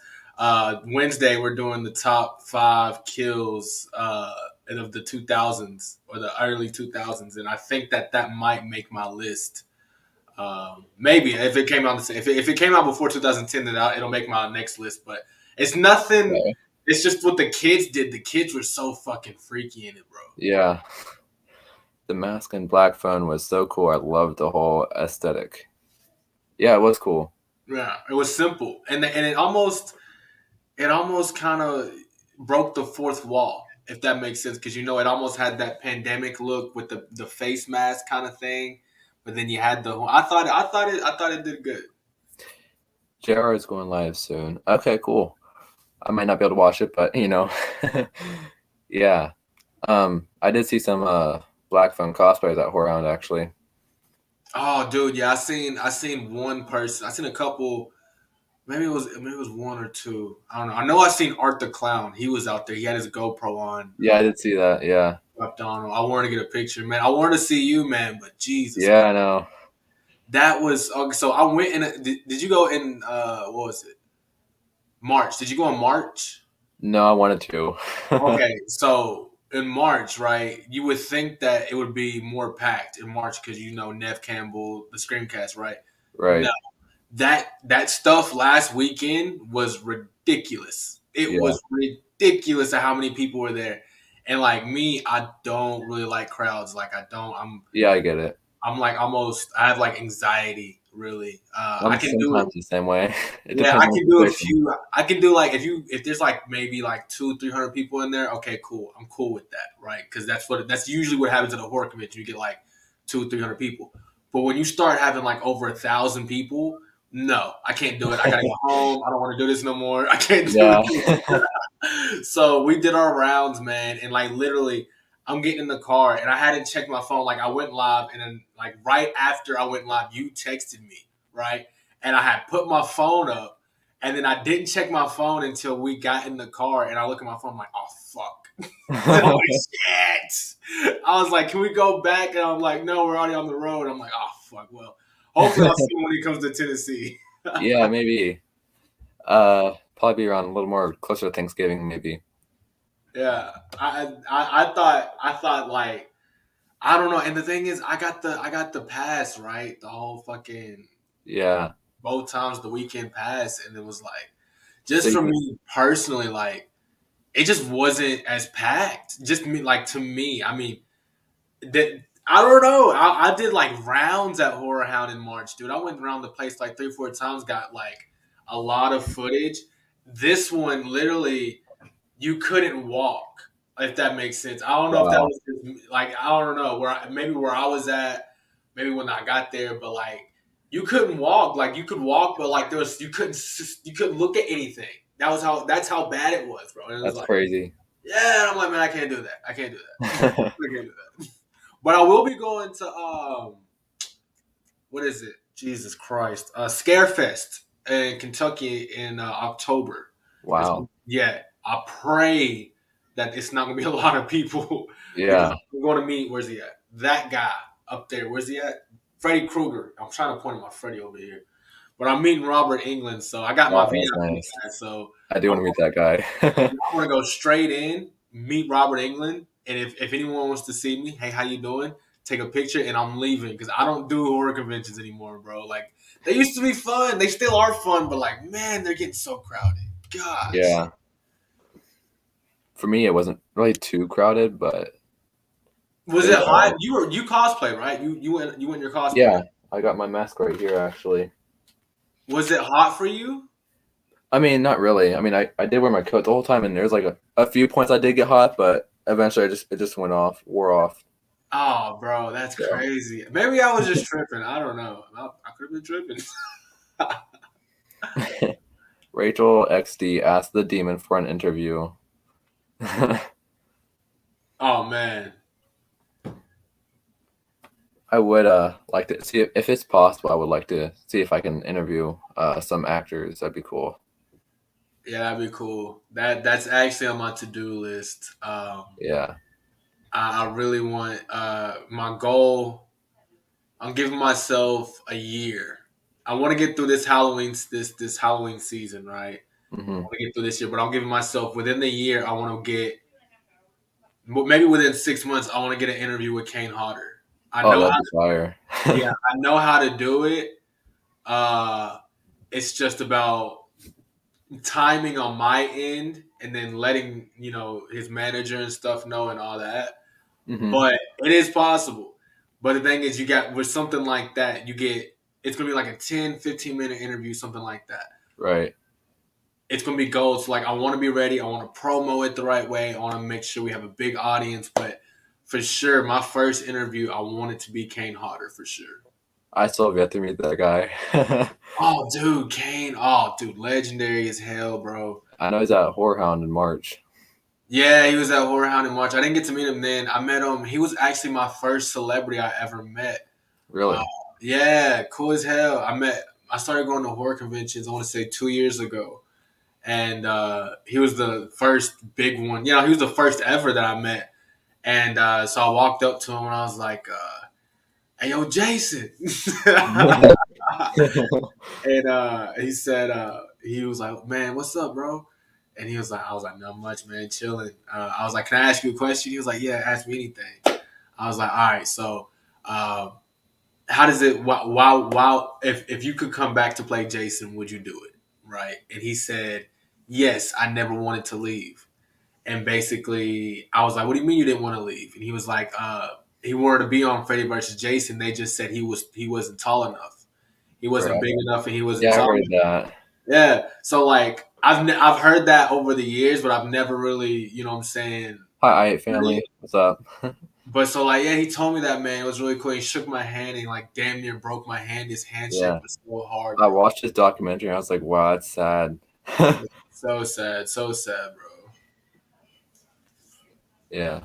Speaker 5: Wednesday. We're doing the top 5 kills of the 2000s or the early 2000s, and I think that might make my list. Maybe if it came out, if it came out before 2010, then it'll make my next list. But it's nothing.
Speaker 1: yeah,
Speaker 5: It's just what the kids did. The kids were so fucking freaky in it, bro.
Speaker 1: yeah. The Mask and Black Phone was so cool. I loved the whole aesthetic. Yeah, it was cool.
Speaker 5: Yeah, it was simple, and it almost kind of broke the fourth wall, if that makes sense, because it almost had that pandemic look with the face mask kind of thing, but then you had the. I thought it did good.
Speaker 1: JR is going live soon. Okay, cool. I might not be able to watch it, but yeah. I did see some Black Phone cosplays at Horror actually.
Speaker 5: Oh, dude, yeah, I seen one person. I seen a couple. Maybe it was one or two. I don't know. I know I seen Art the Clown. He was out there. He had his GoPro on.
Speaker 1: Yeah, I did see that. Yeah,
Speaker 5: Up on him. I wanted to get a picture, man. I wanted to see you, man, but Jesus,
Speaker 1: yeah, I know.
Speaker 5: that was okay. So I went in. Did you go in? What was it? March. Did you go in March?
Speaker 1: No, I wanted to.
Speaker 5: Okay, so in March, right? You would think that it would be more packed in March because Nev Campbell, the Screamcast, right? No,
Speaker 1: Right.
Speaker 5: that stuff last weekend was ridiculous. It
Speaker 1: Yeah.
Speaker 5: was ridiculous at how many people were there. And like me, I don't really like crowds. Like I don't.
Speaker 1: Yeah, I get it.
Speaker 5: I'm like almost. I have like anxiety. Really, I
Speaker 1: I'm
Speaker 5: can do it.
Speaker 1: sometimes the same way. It
Speaker 5: Yeah,
Speaker 1: depends
Speaker 5: I
Speaker 1: on
Speaker 5: can
Speaker 1: the
Speaker 5: do a
Speaker 1: situation.
Speaker 5: few. I can do like if there's like maybe like 200-300 people in there. Okay, cool. I'm cool with that, right? Because that's usually what happens at a horror convention. You get like 200-300 people. But when you start having like over 1,000 people, no, I can't do it. I gotta go home. I don't want to do this no more. I can't do
Speaker 1: Yeah.
Speaker 5: it. So we did our rounds, man, and like literally, I'm getting in the car and I hadn't checked my phone. Like I went live, and then like right after I went live, you texted me, right? And I had put my phone up, and then I didn't check my phone until we got in the car, and I look at my phone, I'm like, oh fuck. I'm like, shit. I was like, can we go back? And I'm like, no, we're already on the road. I'm like, oh fuck. Well, hopefully I'll see him when he comes to Tennessee.
Speaker 1: Yeah, maybe. Probably be around a little more closer to Thanksgiving, maybe.
Speaker 5: Yeah. I thought like I don't know. And the thing is, I got the pass, right? The whole fucking
Speaker 1: Yeah.
Speaker 5: both times the weekend pass, and it was like
Speaker 1: So
Speaker 5: just for
Speaker 1: you,
Speaker 5: me personally, like it just wasn't as packed. Just me, like to me, I mean, that I don't know. I did like rounds at Horror Hound in March, dude. I went around the place like 3 or 4 times, got like a lot of footage. This one, literally, you couldn't walk, if that makes sense. I don't know if that
Speaker 1: Wow,
Speaker 5: was just, like, I don't know maybe where I was at, maybe when I got there, but like you couldn't walk. Like you could walk, but like you couldn't look at anything. That's how bad it was, bro. And it was
Speaker 1: that's
Speaker 5: like,
Speaker 1: crazy.
Speaker 5: yeah, and I'm like, man, I can't do that. I can't do that. I can't do that. But I will be going to what is it? Jesus Christ, Scarefest in Kentucky in October.
Speaker 1: Wow.
Speaker 5: Yeah, I pray that it's not gonna be a lot of people because
Speaker 1: Yeah.
Speaker 5: we're going to meet. Where's he at? That guy up there. Where's he at? Freddy Krueger. I'm trying to point at my Freddy over here, but I'm meeting Robert England, so I got my
Speaker 1: Oh, that's
Speaker 5: VIP
Speaker 1: nice.
Speaker 5: pass. So
Speaker 1: I do
Speaker 5: I'm
Speaker 1: want to meet that guy.
Speaker 5: I want to go straight in, meet Robert England, and if anyone wants to see me, hey, how you doing? Take a picture, and I'm leaving because I don't do horror conventions anymore, bro. Like they used to be fun, they still are fun, but like, man, they're getting so crowded. Gosh,
Speaker 1: Yeah. For me, it wasn't really too crowded, but
Speaker 5: was
Speaker 1: it
Speaker 5: it
Speaker 1: was all
Speaker 5: hot?
Speaker 1: right.
Speaker 5: You cosplay, right? You went your cosplay.
Speaker 1: Yeah, I got my mask right here, actually.
Speaker 5: Was it hot for you?
Speaker 1: I mean, not really. I mean, I did wear my coat the whole time, and there's like a few points I did get hot, but eventually it just wore off.
Speaker 5: Oh, bro, that's
Speaker 1: So
Speaker 5: crazy. Maybe I was just tripping. I don't know. I could have been tripping.
Speaker 1: Rachel XD asked the demon for an interview.
Speaker 5: Oh man.
Speaker 1: I would like to see if it's possible. I would like to see if I can interview some actors. That'd be cool.
Speaker 5: Yeah, that'd be cool. That's actually on my to-do list.
Speaker 1: Yeah.
Speaker 5: I really want my goal. I'm giving myself a year. I want to get through this Halloween season, right? I
Speaker 1: Hmm.
Speaker 5: want to get through this year, but I'm giving myself within the year. I want to get maybe within 6 months. I want to get an interview with Kane Hodder. I
Speaker 1: Oh,
Speaker 5: know
Speaker 1: that'd
Speaker 5: how.
Speaker 1: be fire.
Speaker 5: Yeah, I know how to do it. Uh, it's just about timing on my end, and then letting his manager and stuff know and all that.
Speaker 1: Hmm.
Speaker 5: But it is possible. But the thing is, you got with something like that, it's gonna be like a 10-15 minute interview, something like that.
Speaker 1: Right.
Speaker 5: It's gonna be gold. So like, I want to be ready. I want to promo it the right way. I want to make sure we have a big audience. But for sure, my first interview, I want it to be Kane Hodder for sure.
Speaker 1: I still have yet to meet that guy.
Speaker 5: Oh, dude, Kane. Oh, dude, legendary as hell, bro.
Speaker 1: I know he's at Horror Hound in March.
Speaker 5: Yeah, he was at Horror Hound in March. I didn't get to meet him then. I met him. He was actually my first celebrity I ever met. Uh,
Speaker 1: Really?
Speaker 5: yeah, cool as hell. I started going to horror conventions, I want to say 2 years ago. And he was the first big one. He was the first ever that I met. And so I walked up to him and I was like, hey, yo, Jason. And he said, he was like, man, what's up, bro? And I was like, not much, man, chilling. I was like, can I ask you a question? He was like, yeah, ask me anything. I was like, all right, so how does it, if you could come back to play Jason, would you do it? Right. And he said, yes, I never wanted to leave. And basically, I was like, what do you mean you didn't want to leave? And he was like, he wanted to be on Freddy versus Jason. They just said he wasn't tall enough. He wasn't
Speaker 1: Right.
Speaker 5: big enough, and he wasn't
Speaker 1: Yeah, I
Speaker 5: tall
Speaker 1: heard
Speaker 5: enough.
Speaker 1: that.
Speaker 5: Yeah. So like I've heard that over the years, but I've never really, what I'm saying.
Speaker 1: Hi, I family. What's up?
Speaker 5: But so like, yeah, he told me that, man. It was really cool. He shook my hand and like damn near broke my hand. His handshake
Speaker 1: Yeah.
Speaker 5: was so hard,
Speaker 1: I
Speaker 5: bro.
Speaker 1: watched his documentary and I was like, wow, that's sad.
Speaker 5: So sad, bro.
Speaker 1: Yeah.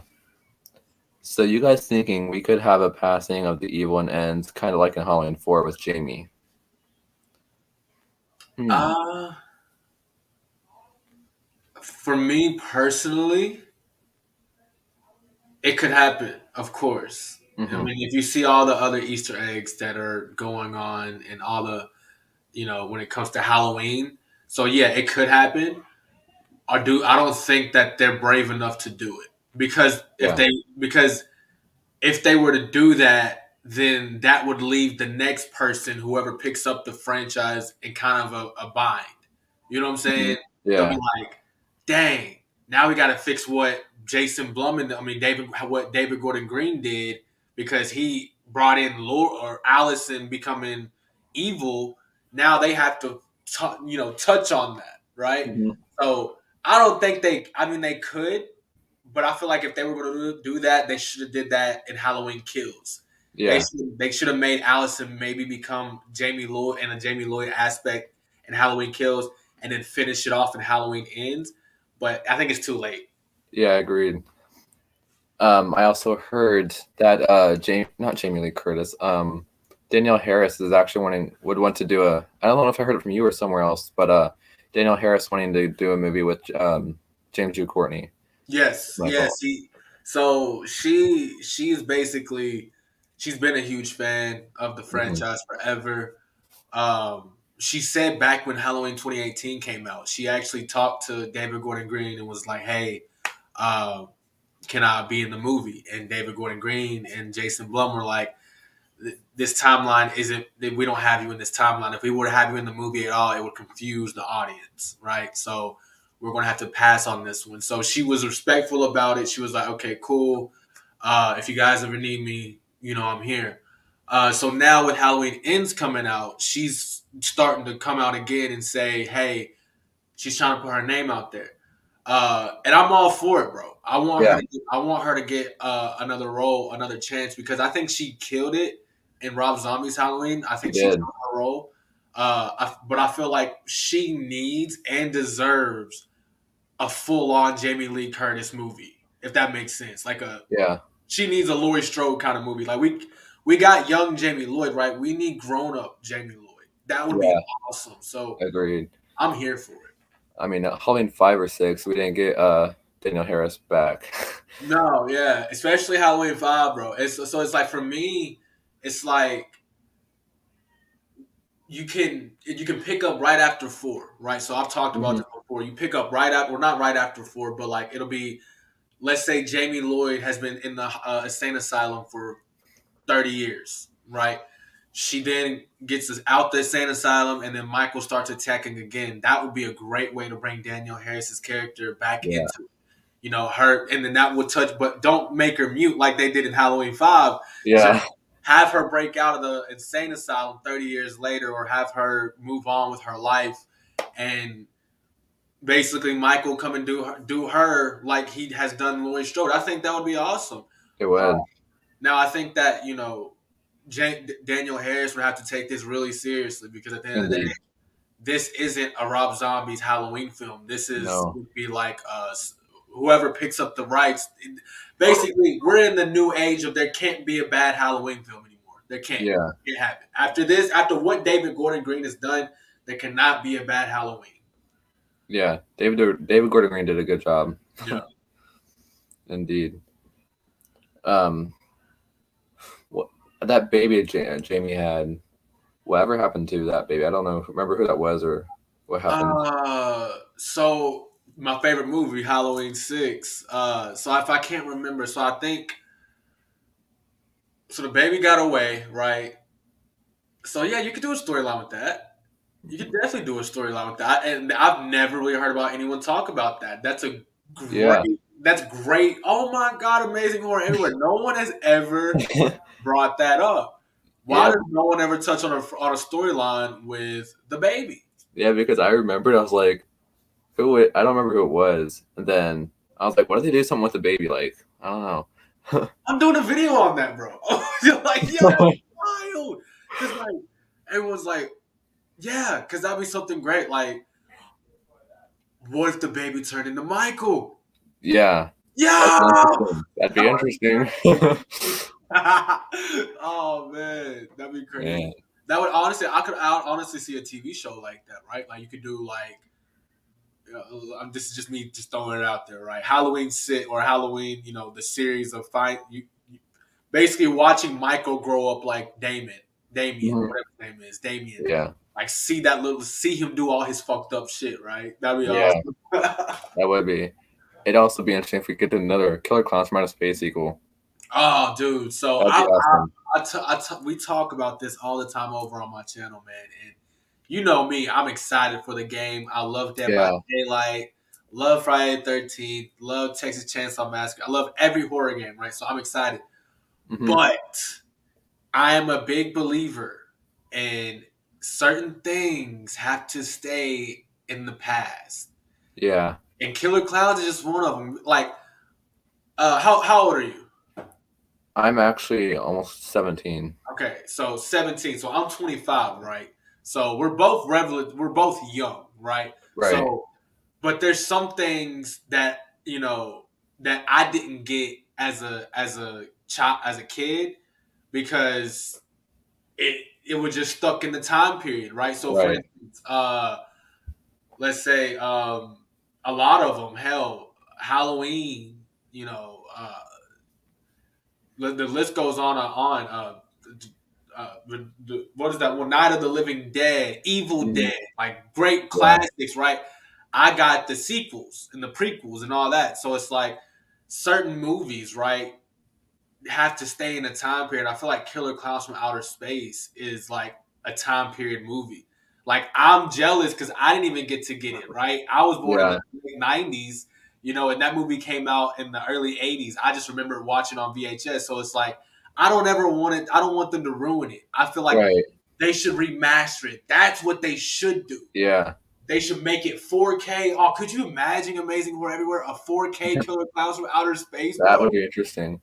Speaker 1: So you guys thinking we could have a passing of the evil and ends kind of like in Halloween 4 with Jamie? Hmm.
Speaker 5: For me personally, it could happen, of course. I
Speaker 1: Mm-hmm.
Speaker 5: mean, if you see all the other Easter eggs that are going on and all the, when it comes to Halloween. So yeah, it could happen. I don't think that they're brave enough to do it because
Speaker 1: Yeah.
Speaker 5: if they were to do that, then that would leave the next person, whoever picks up the franchise, in kind of a bind. You know what I'm
Speaker 1: Mhm.
Speaker 5: saying? They'll be
Speaker 1: Yeah.
Speaker 5: like, "Dang, now we got to fix what Jason Blum and what David Gordon Green did because he brought in Allison becoming evil. Now they have to touch on that, right?
Speaker 1: Mhm.
Speaker 5: So I don't think I mean, they could, but I feel like if they were going to do that, they should have did that in Halloween Kills.
Speaker 1: Yeah,
Speaker 5: They should have made Allison maybe become Jamie Lloyd and a Jamie Lloyd aspect in Halloween Kills, and then finish it off in Halloween Ends. But I think it's too late.
Speaker 1: yeah, agreed. I also heard that not Jamie Lee Curtis, Danielle Harris is actually would want to do a. I don't know if I heard it from you or somewhere else, but Danielle Harris wanting to do a movie with James Hugh Courtney.
Speaker 5: Yes,
Speaker 1: Michael.
Speaker 5: yes. So she's basically she's been a huge fan of the franchise forever. She said back when Halloween 2018 came out, she actually talked to David Gordon Green and was like, "Hey, uh, can I be in the movie?" And David Gordon Green and Jason Blum were like, "This timeline isn't. We don't have you in this timeline. If we were to have you in the movie at all, it would confuse the audience, right? So we're going to have to pass on this one." So she was respectful about it. She was like, "Okay, cool. If you guys ever need me, I'm here." So now with Halloween Ends coming out, she's starting to come out again and say, "Hey," she's trying to put her name out there, and I'm all for it, bro.
Speaker 1: Yeah,
Speaker 5: I want her to get another role, another chance, because I think she killed it in Rob Zombie's Halloween. I
Speaker 1: she
Speaker 5: think she
Speaker 1: did.
Speaker 5: killed her role, but I feel like she needs and deserves a full on Jamie Lee Curtis movie, if that makes sense.
Speaker 1: Yeah,
Speaker 5: She needs a Laurie Strode kind of movie. Like we got young Jamie Lloyd, right? We need grown up Jamie Lloyd. That would be
Speaker 1: yeah,
Speaker 5: awesome. So
Speaker 1: agreed.
Speaker 5: I'm here for it.
Speaker 1: I mean, Halloween 5 or 6, we didn't get Danielle Harris back.
Speaker 5: No, yeah, especially Halloween 5, bro. It's like for me, it's like you can pick up right after 4, right? So I've talked about
Speaker 1: Mhm.
Speaker 5: this before. You pick up right after, well, not right after 4, but like it'll be, let's say Jamie Lloyd has been in the insane asylum for 30 years, right? She then gets us out the insane asylum, and then Michael starts attacking again. That would be a great way to bring Danielle Harris's character back
Speaker 1: Yeah,
Speaker 5: into, her, and then that would touch, but don't make her mute like they did in Halloween 5. Just
Speaker 1: yeah,
Speaker 5: have her break out of the insane asylum 30 years later, or have her move on with her life, and basically Michael come and do her like he has done Laurie Strode. I think that would be awesome.
Speaker 1: it would.
Speaker 5: Now I think that Daniel Harris would have to take this really seriously, because at the end of the day,
Speaker 1: Indeed.
Speaker 5: this isn't a Rob Zombie's Halloween film. This is
Speaker 1: No.
Speaker 5: would be like whoever picks up the rights. Basically, we're in the new age of there can't be a bad Halloween film anymore. There can't.
Speaker 1: Yeah,
Speaker 5: It can't happen. After this, after what David Gordon Green has done, there cannot be a bad Halloween.
Speaker 1: yeah. David Gordon Green did a good job.
Speaker 5: Yeah.
Speaker 1: Indeed. What that baby Jamie had. Whatever happened to that baby? I don't know. Remember who that was or what happened?
Speaker 5: So my favorite movie, Halloween 6. So if I can't remember, so I think so the baby got away, right? So yeah, you could do a storyline with that. You could definitely do a storyline with that. And I've never really heard about anyone talk about that. That's a
Speaker 1: Yeah.
Speaker 5: great that's great. Oh my god, amazing horror everywhere. No one has ever brought that up. Why
Speaker 1: Yeah.
Speaker 5: does no one ever touch on a storyline with the baby?
Speaker 1: Yeah, because I remembered, I was like, I don't remember who it was. And then I was like, what did they do something with the baby? Like, I don't know.
Speaker 5: I'm doing a video on that, bro. You're like, yo, wild. Because like everyone's like, yeah, because that'd be something great. Like, what if the baby turned into Michael?
Speaker 1: Yeah.
Speaker 5: Yeah.
Speaker 1: That'd be interesting.
Speaker 5: Oh man, that'd be crazy.
Speaker 1: Yeah.
Speaker 5: That would honestly, I would honestly see a TV show like that, right? Like you could do like, this is just me just throwing it out there, right? Halloween sit or Halloween, the series of basically watching Michael grow up like Damien,
Speaker 1: Mhm.
Speaker 5: whatever his name is, Damien.
Speaker 1: Yeah.
Speaker 5: Like see him do all his fucked up shit, right? That'd be
Speaker 1: Yeah.
Speaker 5: awesome.
Speaker 1: That would be. It'd also be interesting if we get another Killer Clowns from Outer Space sequel.
Speaker 5: Oh, dude. So
Speaker 1: That'd be awesome.
Speaker 5: we talk about this all the time over on my channel, man. And you know me, I'm excited for the game. I love Dead by Daylight, love Friday the 13th, love Texas Chainsaw Massacre. I love every horror game, right? So I'm excited.
Speaker 1: Mhm.
Speaker 5: But I am a big believer in certain things have to stay in the past.
Speaker 1: Yeah.
Speaker 5: And Killer Clowns is just one of them. Like, how old are you?
Speaker 1: I'm actually almost 17.
Speaker 5: Okay, so 17. So I'm 25, right? So we're both young, right?
Speaker 1: Right.
Speaker 5: So but there's some things that, that I didn't get as a child, as a kid, because it was just stuck in the time period, right? So for
Speaker 1: Right.
Speaker 5: instance, let's say a lot of them, hell, Halloween, the list goes on and on. What is that one? Night of the Living Dead, Evil
Speaker 1: Mhm.
Speaker 5: Dead, like great
Speaker 1: Yeah.
Speaker 5: classics, right? I got the sequels and the prequels and all that. So it's like certain movies, right, have to stay in a time period. I feel like Killer Clowns from Outer Space is like a time period movie. Like I'm jealous because I didn't even get to get it, right? I was born in
Speaker 1: Yeah.
Speaker 5: the late '90s, and that movie came out in the early '80s. I just remember watching on VHS. So it's like I don't ever want it. I don't want them to ruin it. I feel like
Speaker 1: Right.
Speaker 5: they should remaster it. That's what they should do.
Speaker 1: Yeah.
Speaker 5: They should make it 4K. Oh, could you imagine Amazing Horror Everywhere? A 4K Killer Clowns from Outer Space,
Speaker 1: That
Speaker 5: bro?
Speaker 1: would be interesting.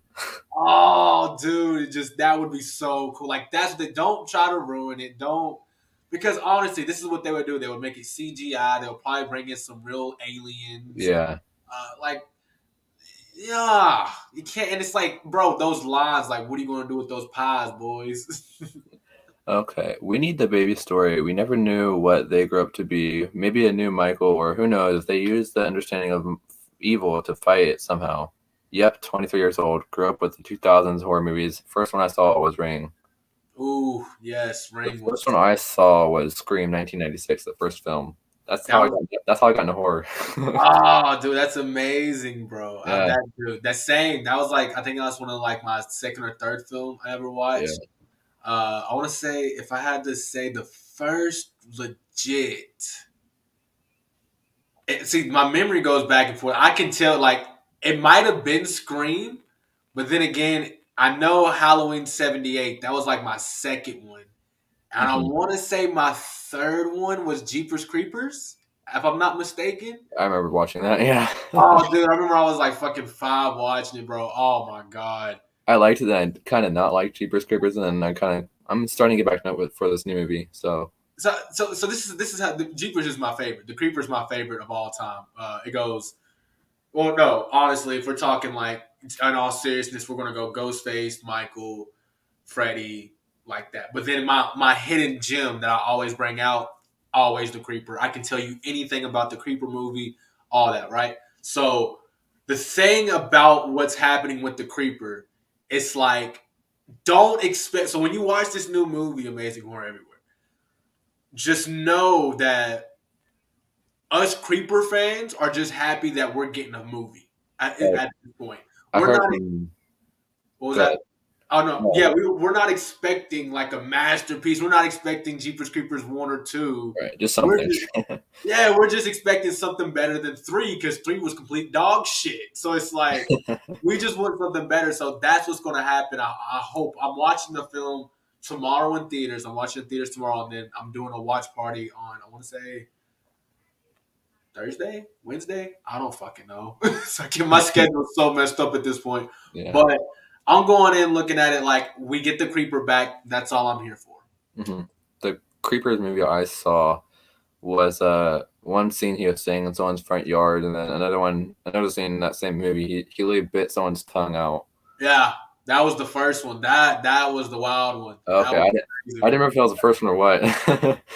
Speaker 5: Oh, dude, that would be so cool. Like that's the don't try to ruin it. Don't, because honestly, this is what they would do. They would make it CGI. They'll probably bring in some real aliens.
Speaker 1: Yeah.
Speaker 5: Like, yeah, you can't. And it's like, bro, those lines. Like, what are you gonna do with those pies, boys?
Speaker 1: Okay. We need the baby story. We never knew what they grew up to be. Maybe a new Michael, or who knows? They used the understanding of evil to fight it somehow. Yep, 23 years old. Grew up with the 2000s horror movies. First one I saw was Ring.
Speaker 5: Ooh, yes,
Speaker 1: The
Speaker 5: Ring
Speaker 1: first one
Speaker 5: was
Speaker 1: I saw was Scream 1996, the first film. That's how
Speaker 5: that
Speaker 1: I
Speaker 5: was.
Speaker 1: got that's how I got into horror.
Speaker 5: Oh, dude, that's amazing, bro.
Speaker 1: Yeah.
Speaker 5: That dude, that same. That was like I think that was one of like my second or third film I ever
Speaker 1: Yeah.
Speaker 5: watched. I want to say, if I had to say the first legit, see, my memory goes back and forth. I can tell, like, it might have been Scream, but then again, I know Halloween '78. That was like my second one, and I
Speaker 1: Mhm.
Speaker 5: want to say my third one was Jeepers Creepers, if I'm not mistaken.
Speaker 1: I remember watching that. Yeah.
Speaker 5: Oh, dude, I remember I was like fucking 5 watching it, bro. Oh my god.
Speaker 1: I liked it, then I kind of not like Jeepers Creepers, and then I'm starting to get back to it for this new movie. So
Speaker 5: So this is how the Jeepers is my favorite. The Creeper's my favorite of all time. It goes. Well, no, honestly, if we're talking like in all seriousness, we're gonna go Ghostface, Michael, Freddy, like that. But then my hidden gem that I always bring out, always the Creeper. I can tell you anything about the Creeper movie, all that, right? So the thing about what's happening with the Creeper, it's like don't expect. So when you watch this new movie, Amazing Horror Everywhere, just know that us Creeper fans are just happy that we're getting a movie
Speaker 1: like,
Speaker 5: at this point.
Speaker 1: I
Speaker 5: We're
Speaker 1: heard
Speaker 5: not.
Speaker 1: some
Speaker 5: What was
Speaker 1: good.
Speaker 5: that? Oh no,
Speaker 1: No,
Speaker 5: yeah, we're not expecting like a masterpiece. We're not expecting Jeepers Creepers 1 or 2.
Speaker 1: right, just
Speaker 5: We're
Speaker 1: something.
Speaker 5: just we're just expecting something better than 3 because 3 was complete dog shit. So it's like we just want something better. So that's what's going to happen. I hope. I'm watching the film tomorrow in theaters. I'm watching in theaters tomorrow, and then I'm doing a watch party on, I want to say, Thursday, Wednesday. I don't fucking know. It's like my schedule's so messed up at this point.
Speaker 1: Yeah.
Speaker 5: But I'm going in looking at it like we get the Creeper back. That's all I'm here for.
Speaker 1: Hmm. The Creepers movie I saw was one scene he was staying in someone's front yard, and then another scene in that same movie he literally bit someone's tongue out.
Speaker 5: Yeah, that was the first one. That was the wild one. That
Speaker 1: Okay,
Speaker 5: was
Speaker 1: I
Speaker 5: the
Speaker 1: didn't
Speaker 5: crazy
Speaker 1: I
Speaker 5: one.
Speaker 1: didn't remember if that was the first one or what.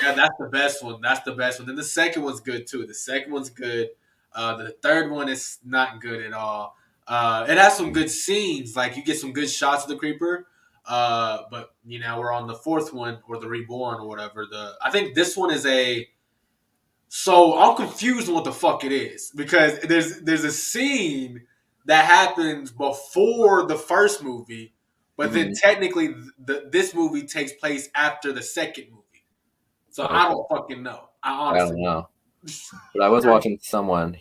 Speaker 5: Yeah, that's the best one. That's the best one. Then the second one's good too. The second one's good. The third one is not good at all. It has some good scenes. Like you get some good shots of the creeper. But we're on the fourth one, or the reborn or whatever. I think this one is a. So I'm confused on what the fuck it is, because there's a scene that happens before the first movie, but then
Speaker 1: Mhm.
Speaker 5: technically this movie takes place after the second movie. So I
Speaker 1: Okay,
Speaker 5: don't fucking know. I
Speaker 1: I don't
Speaker 5: honestly
Speaker 1: know. But I was watching someone.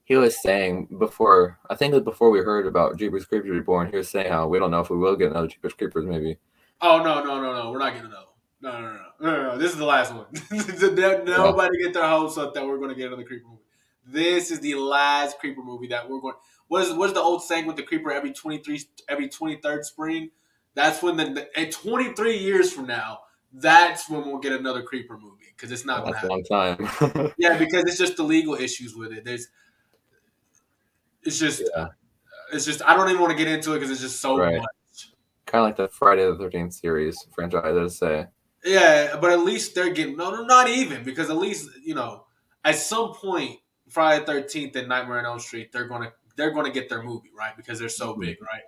Speaker 1: he was saying before, I think it was before we heard about Jeepers Creepers Reborn, he was saying how we don't know if we will get another Jeepers Creepers maybe.
Speaker 5: Oh no! We're not getting another one. No. This is the last one. Nobody get their hopes up that we're going to get another Creeper movie. This is the last Creeper movie that we're going. What is the old saying with the Creeper every 23rd spring? That's when and 23 years from now, that's when we'll get another Creeper movie because it's not going to
Speaker 1: That's a
Speaker 5: happen.
Speaker 1: long time.
Speaker 5: Yeah, because it's just the legal issues with it. It's just
Speaker 1: Yeah.
Speaker 5: it's just I don't even want to get into it because it's just so
Speaker 1: Right.
Speaker 5: much.
Speaker 1: Kind of like the Friday the 13th series franchise, I'd say.
Speaker 5: Yeah, but at least they're getting no, not even because at least at some point Friday 13th and Nightmare on Elm Street they're gonna get their movie right because they're so big right,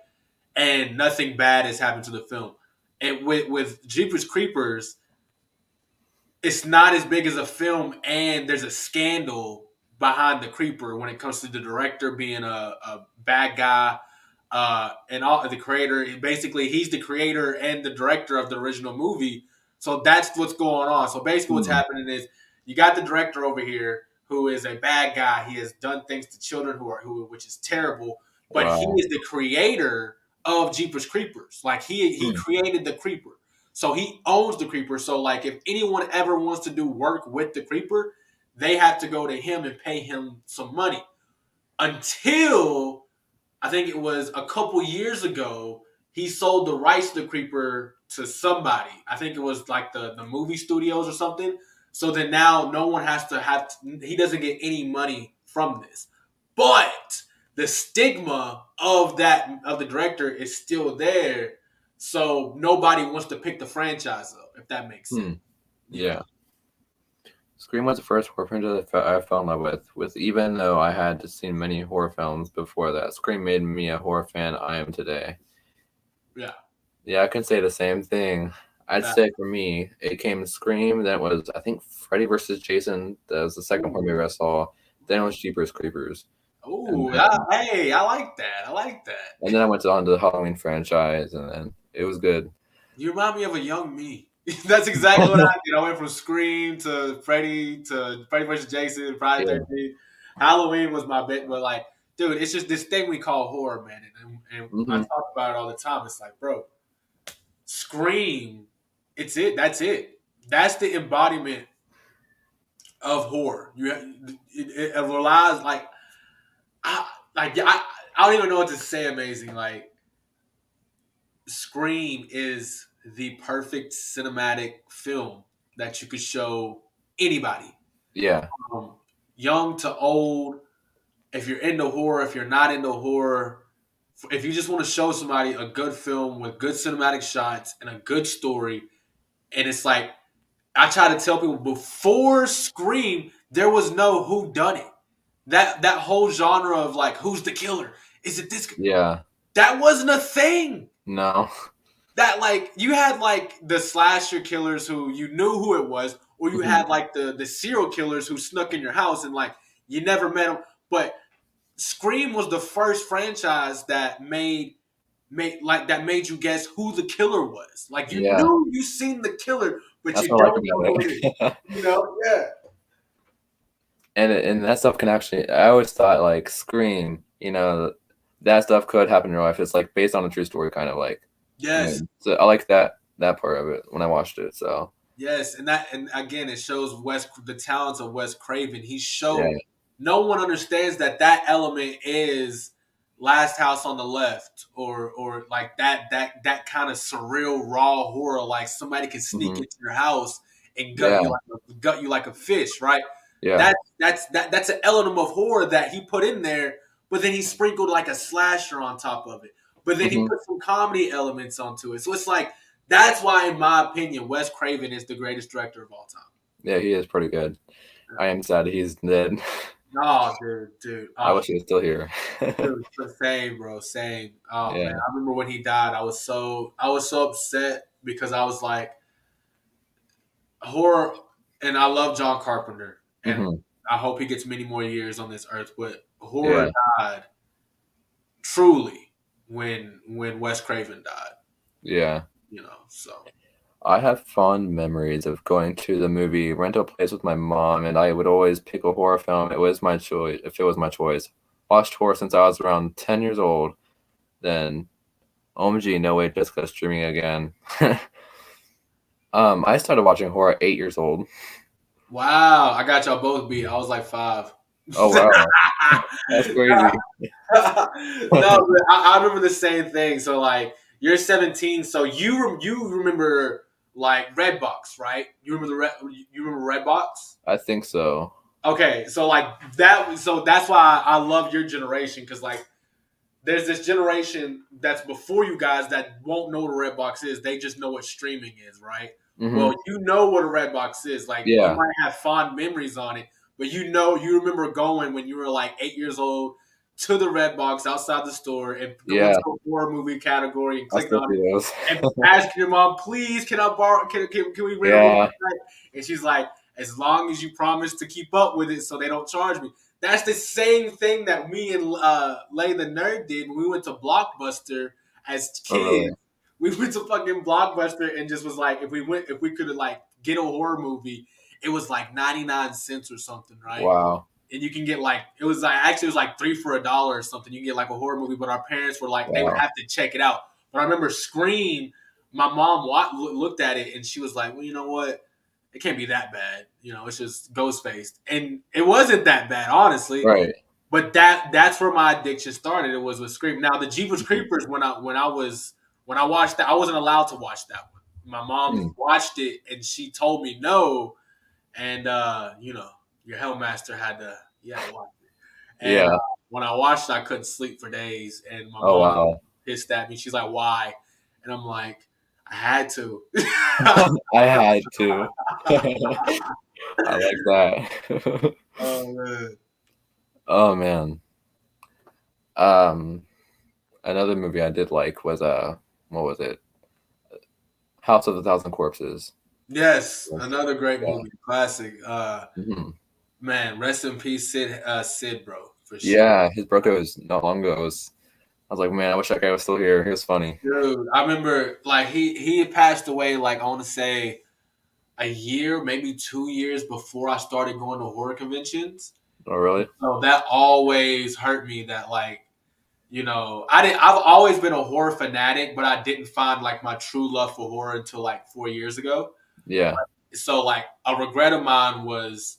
Speaker 5: and nothing bad has happened to the film. And with Jeepers Creepers, it's not as big as a film, and there's a scandal behind the creeper when it comes to the director being a bad guy, and all the creator. Basically, he's the creator and the director of the original movie. So that's what's going on. So basically, what's happening is you got the director over here who is a bad guy. He has done things to children which is terrible. But he is the creator of Jeepers Creepers. Like he created the creeper. So he owns the creeper. So like if anyone ever wants to do work with the creeper, they have to go to him and pay him some money. Until I think it was a couple years ago, he sold the rights to the creeper to somebody. I think it was like the movie studios or something. So then now no one has to he doesn't get any money from this. But the stigma of the director is still there. So nobody wants to pick the franchise up, if that makes sense.
Speaker 1: Yeah. Scream was the first horror franchise I fell in love with. Even though I had seen many horror films before that, Scream made me a horror fan I am today.
Speaker 5: Yeah.
Speaker 1: Yeah, I can say the same thing. I'd say for me, it came Scream. Then it was, I think, Freddy versus Jason. That was the second horror movie I saw. Then it was Jeepers Creepers.
Speaker 5: Oh, hey, I like that.
Speaker 1: And then I went on to the Halloween franchise, and then it was good.
Speaker 5: You remind me of a young me. That's exactly what I did. I went from Scream to Freddy versus Jason, Friday 13th. Halloween was my bit, but like, dude, it's just this thing we call horror, man. And I talk about it all the time. It's like, bro, Scream, it's it. That's it. That's the embodiment of horror. It relies I don't even know what to say. Amazing, like Scream is the perfect cinematic film that you could show anybody.
Speaker 1: Yeah.
Speaker 5: Young to old. If you're into horror, if you're not into horror, if you just want to show somebody a good film with good cinematic shots and a good story, and it's like I try to tell people before Scream, there was no who done it. That whole genre of like who's the killer? Is it this?
Speaker 1: Yeah.
Speaker 5: That wasn't a thing.
Speaker 1: No.
Speaker 5: That like you had like the slasher killers who you knew who it was, or you had like the serial killers who snuck in your house and like you never met them. But Scream was the first franchise that made you guess who the killer was. Like you knew you seen the killer, but
Speaker 1: That's
Speaker 5: you
Speaker 1: what I
Speaker 5: don't know who it is. You know, yeah.
Speaker 1: And that stuff can actually. I always thought like Scream, that stuff could happen in real life. It's like based on a true story, kind of like.
Speaker 5: Yes.
Speaker 1: So I like that part of it when I watched it. So.
Speaker 5: Yes, and again, it shows the talents of Wes Craven. He showed no one understands that element is Last House on the Left, or like that kind of surreal raw horror. Like somebody can sneak into your house and gut you like a fish, right?
Speaker 1: Yeah.
Speaker 5: That's an element of horror that he put in there, but then he sprinkled like a slasher on top of it. But then he put some comedy elements onto it. So it's like that's why, in my opinion, Wes Craven is the greatest director of all time.
Speaker 1: Yeah, he is pretty good. I am sad he's dead.
Speaker 5: Oh, dude.
Speaker 1: I wish he was still here.
Speaker 5: Dude, same, bro. Same. Oh man, I remember when he died. I was so upset because I was like, horror, and I love John Carpenter, and I hope he gets many more years on this earth. But horror died truly when Wes Craven died.
Speaker 1: Yeah.
Speaker 5: So
Speaker 1: I have fond memories of going to the movie rental place with my mom, and I would always pick a horror film. It was my choice if it was my choice. Watched horror since I was around 10 years old. Then, OMG, no way, Jessica streaming again. I started watching horror at 8 years old.
Speaker 5: Wow, I got y'all both beat. I was like 5.
Speaker 1: Oh wow, that's crazy.
Speaker 5: No, but I remember the same thing. So like you're 17, so you remember like Redbox, right? You remember Redbox?
Speaker 1: I think so.
Speaker 5: Okay, so like that. So that's why I love your generation because like there's this generation that's before you guys that won't know what a Redbox is. They just know what streaming is, right?
Speaker 1: Hmm.
Speaker 5: Well, you know what a Redbox is. Like you
Speaker 1: Yeah,
Speaker 5: might have fond memories on it, but you remember going when you were like 8 years old to the Redbox outside the store and going
Speaker 1: yeah.
Speaker 5: to a horror movie category and
Speaker 1: I
Speaker 5: clicking
Speaker 1: still
Speaker 5: on
Speaker 1: see
Speaker 5: it
Speaker 1: those.
Speaker 5: and asking your mom, please, can I borrow? Can we rent a movie
Speaker 1: Yeah,
Speaker 5: tonight? And she's like, as long as you promise to keep up with it, so they don't charge me. That's the same thing that me and Lay the Nerd did when we went to Blockbuster as
Speaker 1: oh
Speaker 5: kids.
Speaker 1: really?
Speaker 5: We went to fucking Blockbuster and just was like, if we could like get a horror movie, it was like 99 cents or something, right?
Speaker 1: Wow,
Speaker 5: And you can get like it was like 3 for $1 or something. You can get like a horror movie, but our parents were like they would
Speaker 1: wow.
Speaker 5: have to check it out. But I remember Scream. My mom looked at it and she was like, "Well, you know what? It can't be that bad. You know, it's just Ghostface." And it wasn't that bad, honestly.
Speaker 1: Right.
Speaker 5: But that's where my addiction started. It was with Scream. Now the Jeepers Creepers when I watched that, I wasn't allowed to watch that one. My mom
Speaker 1: Mm.
Speaker 5: watched it and she told me no, and you know, your Hellmaster had to watch it. And
Speaker 1: Yeah.
Speaker 5: when I watched it, I couldn't sleep for days. And my
Speaker 1: Oh
Speaker 5: mom
Speaker 1: wow.
Speaker 5: pissed at me. She's like, "Why?" And I'm like, "I had to."
Speaker 1: I had to. I like that.
Speaker 5: Oh man.
Speaker 1: Oh man. Um, Another movie I did like was what was it? House of a Thousand Corpses.
Speaker 5: Yes, another great
Speaker 1: Yeah.
Speaker 5: movie, classic.
Speaker 1: Hmm.
Speaker 5: Man, rest in peace, Sid, bro, for sure.
Speaker 1: Yeah, his birthday was not long ago. I was like, man, I wish that guy was still here. He was funny.
Speaker 5: Dude, I remember like he had passed away like I want to say a year, maybe 2 years before I started going to horror conventions.
Speaker 1: Oh really?
Speaker 5: So that always hurt me that like, you know, I've always been a horror fanatic, but I didn't find like my true love for horror until like 4 years ago.
Speaker 1: Yeah.
Speaker 5: So like a regret of mine was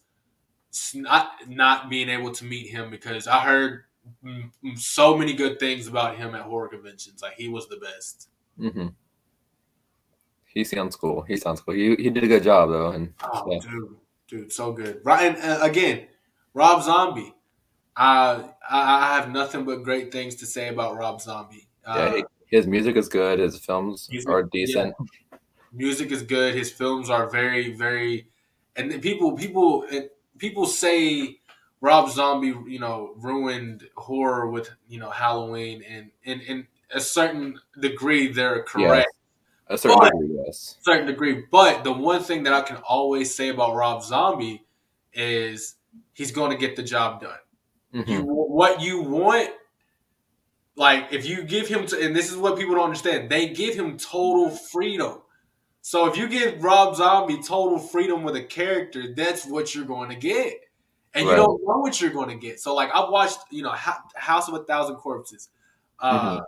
Speaker 5: not being able to meet him because I heard so many good things about him at horror conventions. Like he was the best.
Speaker 1: Hmm. He sounds cool. He sounds cool. He did a good job though, and
Speaker 5: Oh,
Speaker 1: yeah.
Speaker 5: dude, so good. Right, and again, Rob Zombie. I have nothing but great things to say about Rob Zombie.
Speaker 1: Yeah, his music is good. His films
Speaker 5: Music,
Speaker 1: are
Speaker 5: yeah,
Speaker 1: decent.
Speaker 5: music is good. His films are very, very, and people say Rob Zombie, you know, ruined horror with Halloween, and in a certain degree they're
Speaker 1: Yes,
Speaker 5: correct,
Speaker 1: a certain
Speaker 5: but
Speaker 1: degree, yes.
Speaker 5: certain degree. But the one thing that I can always say about Rob Zombie is he's going to get the job done.
Speaker 1: Hmm.
Speaker 5: What you want, like if you give him, and this is what people don't understand, they give him total freedom. So if you give Rob Zombie total freedom with a character, that's what you're going to get, and you
Speaker 1: Right.
Speaker 5: don't know what you're going to get. So like I've watched, House of a Thousand Corpses.
Speaker 1: Hmm.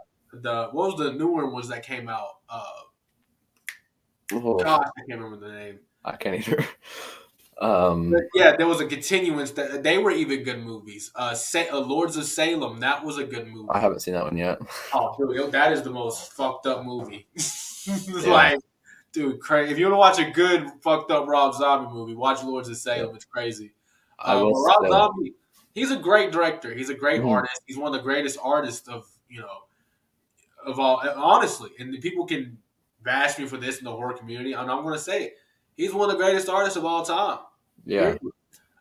Speaker 5: What was the newer ones that came out?
Speaker 1: Oh,
Speaker 5: Gosh, I can't remember the name.
Speaker 1: I can't either.
Speaker 5: But yeah, there was a continuance. That they were even good movies. Lords of Salem, that was a good movie.
Speaker 1: I haven't seen that one yet.
Speaker 5: Oh, dude, that is the most fucked up movie.
Speaker 1: Yeah.
Speaker 5: Like, dude, crazy. If you want to watch a good fucked up Rob Zombie movie, watch Lords of Salem.
Speaker 1: Yeah.
Speaker 5: It's crazy.
Speaker 1: I
Speaker 5: But
Speaker 1: will
Speaker 5: Rob
Speaker 1: say.
Speaker 5: Zombie, he's a great director. He's a great
Speaker 1: Mhm.
Speaker 5: artist. He's one of the greatest artists of all. Honestly, and the people can bash me for this in the horror community, and I'm going to say it. He's one of the greatest artists of all time.
Speaker 1: Yeah.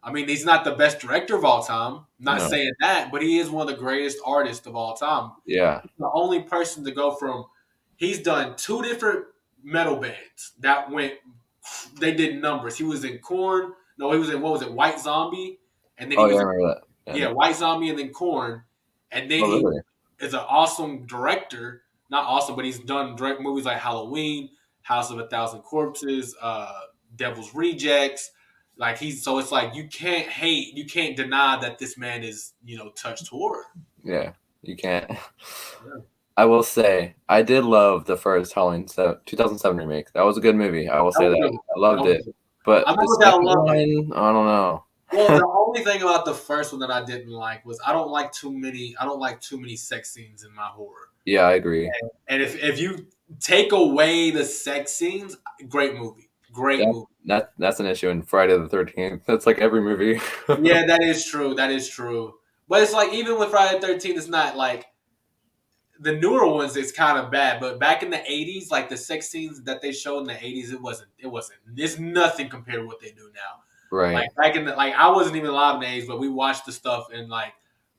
Speaker 5: I mean, he's not the best director of all time. Not
Speaker 1: No.
Speaker 5: saying that, but he is one of the greatest artists of all time.
Speaker 1: Yeah.
Speaker 5: The only person to go from, he's done 2 different metal bands that they did numbers. He was in Korn. No, he was in, what was it, White Zombie? And then
Speaker 1: Oh
Speaker 5: he
Speaker 1: yeah,
Speaker 5: was
Speaker 1: I remember that.
Speaker 5: yeah, White Zombie and then Korn. And then
Speaker 1: Oh
Speaker 5: he
Speaker 1: really?
Speaker 5: is an awesome director. Not awesome, but he's done direct movies like Halloween, House of a Thousand Corpses, Devil's Rejects. Like so it's like you can't deny that this man is touched horror.
Speaker 1: Yeah, you can't.
Speaker 5: Yeah.
Speaker 1: I will say I did love the first Halloween 2007 remake. That was a good movie. I will say
Speaker 5: That was
Speaker 1: that.
Speaker 5: good.
Speaker 1: I loved
Speaker 5: That was
Speaker 1: it.
Speaker 5: good.
Speaker 1: But
Speaker 5: I'm not
Speaker 1: the
Speaker 5: gonna say I
Speaker 1: second
Speaker 5: love it.
Speaker 1: one, I don't know.
Speaker 5: Well, the only thing about the first one that I didn't like was I don't like too many sex scenes in my horror.
Speaker 1: Yeah, I agree.
Speaker 5: And if you take away the sex scenes, great movie. Great movie.
Speaker 1: That's an issue in Friday the 13th. That's like every movie.
Speaker 5: Yeah, that is true. That is true. But it's like even with Friday the 13th, it's not like the newer ones. It's kind of bad. But back in the 80s, like the sex scenes that they showed in the 80s, it wasn't. It's nothing compared to what they do now.
Speaker 1: Right.
Speaker 5: Like back in the I wasn't even alive in the 80s, but we watched the stuff and like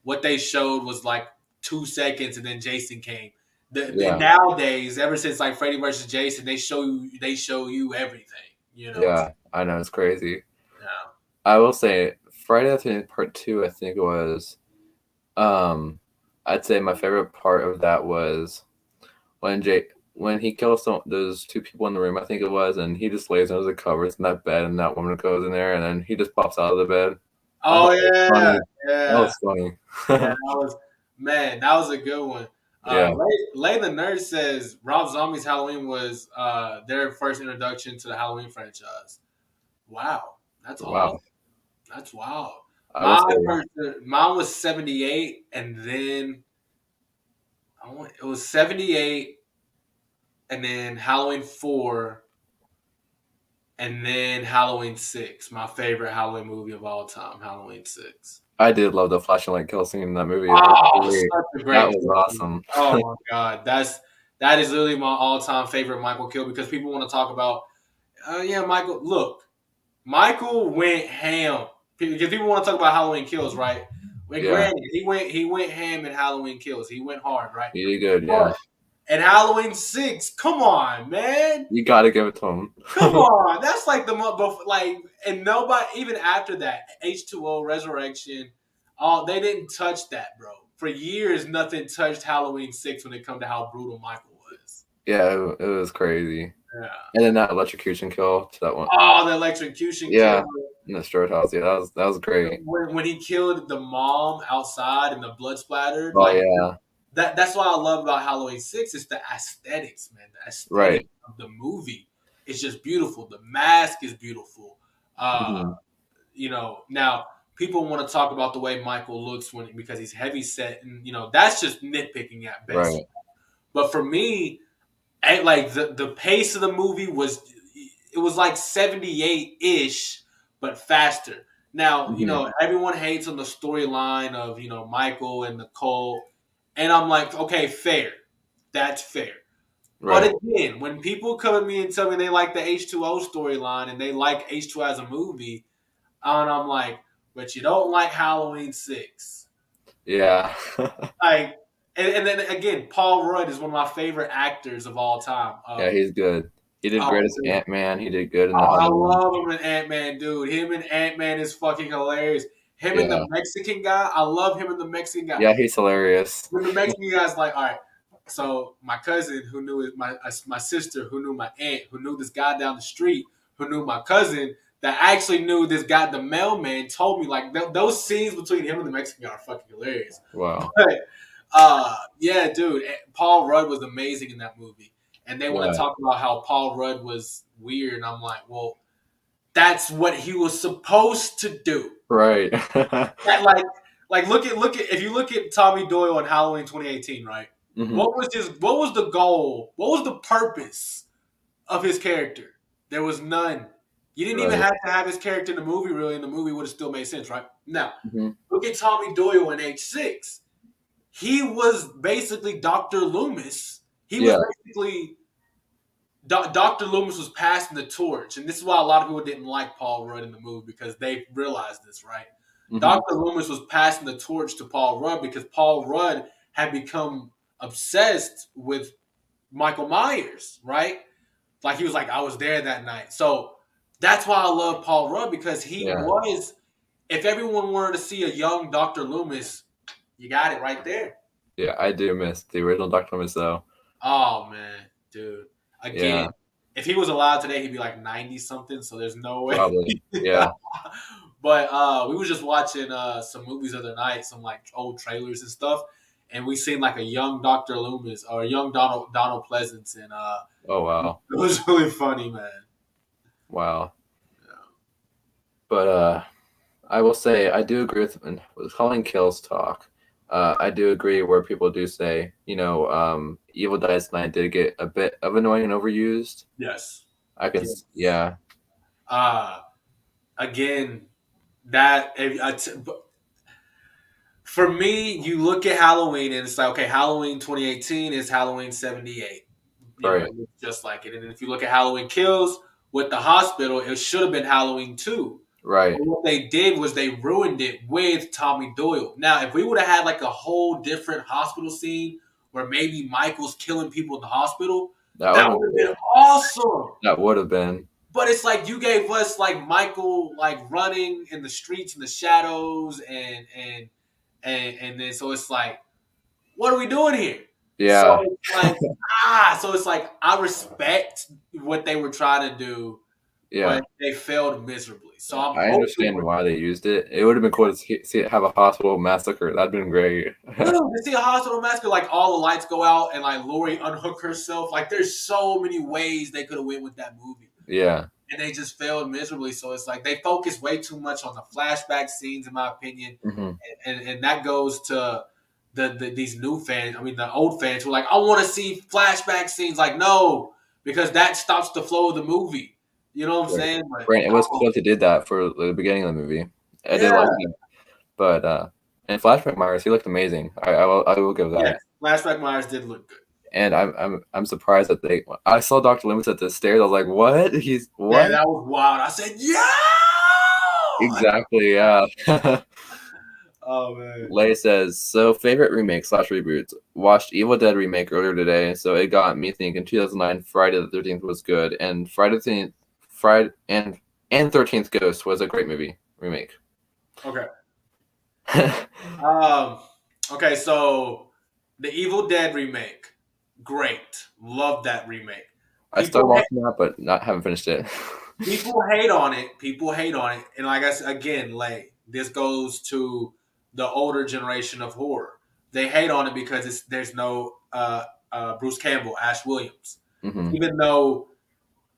Speaker 5: what they showed was like 2 seconds, and then Jason came. And nowadays, ever since like Freddy versus Jason, they show you everything.
Speaker 1: Yeah, I know, it's crazy.
Speaker 5: Yeah.
Speaker 1: I will say Friday the 13th Part 2, I think it was. I'd say my favorite part of that was when he kills those 2 people in the room, I think it was, and he just lays under the covers in that bed, and that woman goes in there, and then he just pops out of the bed.
Speaker 5: Oh yeah,
Speaker 1: that was funny.
Speaker 5: Yeah, that was a good one.
Speaker 1: Yeah.
Speaker 5: Lay the Nerd says Rob Zombie's Halloween was their first introduction to the Halloween franchise. Wow, that's awesome. That's wild. Mine was 78, and then it was 78, and then Halloween 4, and then Halloween 6. My favorite Halloween movie of all time, Halloween 6.
Speaker 1: I did love the flashing light kill scene in that movie.
Speaker 5: Oh, such a great
Speaker 1: that was awesome.
Speaker 5: Oh my god, that is literally my all-time favorite Michael kill because people want to talk about, Michael. Look, Michael went ham because people want to talk about Halloween kills, right? Granted, he went ham in Halloween kills. He went hard, right?
Speaker 1: He did good, yeah.
Speaker 5: And Halloween 6, come on, man.
Speaker 1: You got to give it to him.
Speaker 5: Come on, that's like and nobody even after that H2O Resurrection, they didn't touch that, bro. For years, nothing touched Halloween 6 when it come to how brutal Michael was.
Speaker 1: Yeah, it was crazy.
Speaker 5: Yeah.
Speaker 1: And then that electrocution kill to that one.
Speaker 5: Oh, the electrocution kill.
Speaker 1: In the Strode house. Yeah, that was great.
Speaker 5: When he killed the mom outside and the blood splattered.
Speaker 1: Oh, yeah.
Speaker 5: That's what I love about Halloween 6 is the aesthetics, man. The aesthetic of the movie is just beautiful. The mask is beautiful. Now people want to talk about the way Michael looks because he's heavy set, and that's just nitpicking at best.
Speaker 1: Right.
Speaker 5: But for me, like the pace of the movie was like 78-ish, but faster. Now, everyone hates on the storyline of, Michael and Nicole. And I'm like, okay, fair. That's fair. Right. But again, when people come at me and tell me they like the H2O storyline and they like H2O as a movie, and I'm like, but you don't like Halloween 6.
Speaker 1: Yeah.
Speaker 5: And then again, Paul Rudd is one of my favorite actors of all time.
Speaker 1: Yeah, he's good. He did great as Ant-Man. He did good in the
Speaker 5: I love him in Ant-Man, dude. Him and Ant-Man is fucking hilarious. Him and the Mexican guy, I love him and the Mexican guy.
Speaker 1: Yeah, he's hilarious.
Speaker 5: When the Mexican guy's like, all right, so my cousin who knew my sister, who knew my aunt, who knew this guy down the street, who knew my cousin, that actually knew this guy, the mailman, told me, like, those scenes between him and the Mexican guy are fucking hilarious.
Speaker 1: Wow.
Speaker 5: But, yeah, dude, Paul Rudd was amazing in that movie. And they want to talk about how Paul Rudd was weird. And I'm like, well, that's what he was supposed to do.
Speaker 1: Right.
Speaker 5: like look at if you look at Tommy Doyle in Halloween 2018, right? Mm-hmm. What was the goal? What was the purpose of his character? There was none. You didn't even have to have his character in the movie, really, and the movie would have still made sense, right? Now, look at Tommy Doyle in H6. He was basically Dr. Loomis. He was basically Dr. Loomis was passing the torch, and this is why a lot of people didn't like Paul Rudd in the movie because they realized this, right? Mm-hmm. Dr. Loomis was passing the torch to Paul Rudd because Paul Rudd had become obsessed with Michael Myers, right? Like he was like, I was there that night. So that's why I love Paul Rudd because he was, if everyone wanted to see a young Dr. Loomis, you got it right there.
Speaker 1: Yeah, I do miss the original Dr. Loomis though.
Speaker 5: Oh man, dude. Again, if he was alive today, he'd be like 90 something. So there's no way.
Speaker 1: Probably. Yeah.
Speaker 5: But we was just watching some movies the other night, some like old trailers and stuff, and we seen like a young Dr. Loomis or a young Donald Pleasance, and
Speaker 1: Oh wow.
Speaker 5: it was really funny, man.
Speaker 1: Wow.
Speaker 5: Yeah.
Speaker 1: But I will say I do agree with calling kills talk. I do agree where people do say, Evil Dies Tonight did get a bit of annoying and overused.
Speaker 5: Yes.
Speaker 1: I can,
Speaker 5: Yes.
Speaker 1: yeah,
Speaker 5: Again, that for me, you look at Halloween and it's like, okay, Halloween 2018 is Halloween 78.
Speaker 1: right,
Speaker 5: It's just like it. And if you look at Halloween Kills with the hospital, it should have been Halloween 2.
Speaker 1: right.
Speaker 5: But what they did was they ruined it with Tommy Doyle. Now, if we would have had like a whole different hospital scene where maybe Michael's killing people in the hospital,
Speaker 1: That
Speaker 5: that
Speaker 1: would
Speaker 5: would have been awesome.
Speaker 1: that would have been.
Speaker 5: But it's like you gave us like Michael like running in the streets in the shadows and then so it's like, what are we doing here?
Speaker 1: Yeah,
Speaker 5: So it's like so it's like I respect what they were trying to do,
Speaker 1: yeah.
Speaker 5: but they failed miserably. So I'm
Speaker 1: I
Speaker 5: hoping
Speaker 1: understand why they used it. It would have been cool to see it have a hospital massacre. That'd been great.
Speaker 5: to see a hospital massacre, like all the lights go out and like Lori unhook herself. Like there's so many ways they could have went with that movie.
Speaker 1: Yeah,
Speaker 5: And they just failed miserably. So it's like they focus way too much on the flashback scenes, in my opinion,
Speaker 1: hmm
Speaker 5: and that goes to these new fans. I mean, the old fans who are like, I want to see flashback scenes. Like, no, because that stops the flow of the movie. You know what I'm saying? But
Speaker 1: right. It was cool that they did that for the beginning of the movie. I did
Speaker 5: yeah,
Speaker 1: like it, but and Flashback Myers, he looked amazing. I will give that.
Speaker 5: yeah, flashback Myers did look good.
Speaker 1: And I'm surprised that I saw Dr. Loomis at the stairs. I was like, what? He's what?
Speaker 5: Yeah, that was wild. I said, yeah.
Speaker 1: Exactly, yeah.
Speaker 5: Oh man.
Speaker 1: Lay says, so favorite remake / reboots. Watched Evil Dead remake earlier today, so it got me thinking 2009 Friday the 13th was good, and Friday and 13th Ghost was a great movie remake.
Speaker 5: Okay. Okay, so the Evil Dead remake, great. Love that remake.
Speaker 1: I started watching that, but haven't finished it.
Speaker 5: People hate on it. People hate on it. And like I said, again, like this goes to the older generation of horror. They hate on it because there's no Bruce Campbell, Ash Williams.
Speaker 1: hmm
Speaker 5: Even though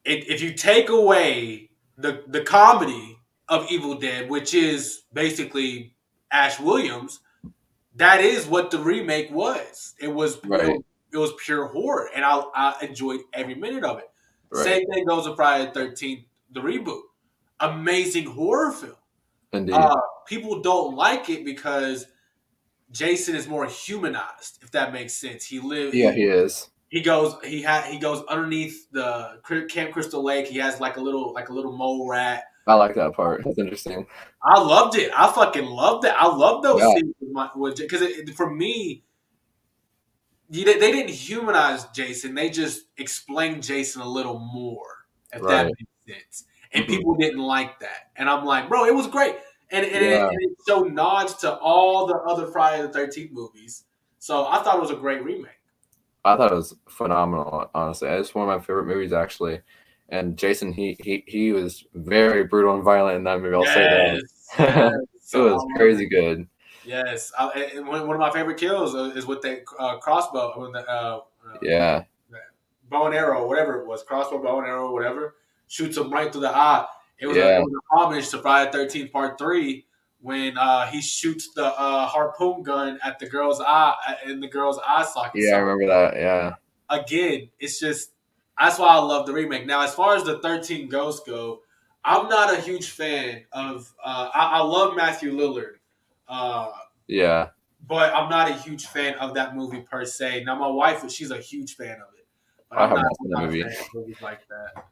Speaker 5: if you take away the comedy of Evil Dead, which is basically Ash Williams, that is what the remake was. It was
Speaker 1: Right.
Speaker 5: it was pure horror, and I enjoyed every minute of it.
Speaker 1: Right.
Speaker 5: Same thing goes with Friday the 13th, the reboot. Amazing horror film.
Speaker 1: Indeed.
Speaker 5: People don't like it because Jason is more humanized, if that makes sense. He
Speaker 1: is.
Speaker 5: He goes underneath the Camp Crystal Lake. He has like a little mole rat.
Speaker 1: I like that part. That's interesting.
Speaker 5: I loved it. I fucking loved it. I love those
Speaker 1: Yeah.
Speaker 5: scenes because for me, they didn't humanize Jason. They just explained Jason a little more, if that
Speaker 1: Right.
Speaker 5: makes sense. And
Speaker 1: Mhm.
Speaker 5: people didn't like that. And I'm like, bro, it was great. And
Speaker 1: Yeah.
Speaker 5: it so nods to all the other Friday the 13th movies. So I thought it was a great remake.
Speaker 1: I thought it was phenomenal, honestly. It's one of my favorite movies, actually. And Jason, he was very brutal and violent in that movie. I'll say that.
Speaker 5: Yes.
Speaker 1: It was crazy good.
Speaker 5: Yes. And one of my favorite kills is with the crossbow, when the
Speaker 1: Yeah.
Speaker 5: bow and arrow, whatever it was, crossbow, bow and arrow, whatever, shoots him right through the eye. It was
Speaker 1: Yeah.
Speaker 5: an homage to Friday the 13th Part 3 when he shoots the harpoon gun at the girl's eye, in the girl's eye socket.
Speaker 1: Yeah, I remember that. Yeah.
Speaker 5: Again, it's just, that's why I love the remake. Now, as far as the 13 Ghosts go, I'm not a huge fan of, I love Matthew Lillard.
Speaker 1: Yeah.
Speaker 5: But I'm not a huge fan of that movie per se. Now, my wife, she's a huge fan of it. But
Speaker 1: I
Speaker 5: I'm
Speaker 1: have
Speaker 5: not
Speaker 1: not seen that
Speaker 5: a
Speaker 1: movie.
Speaker 5: fan of movies like that.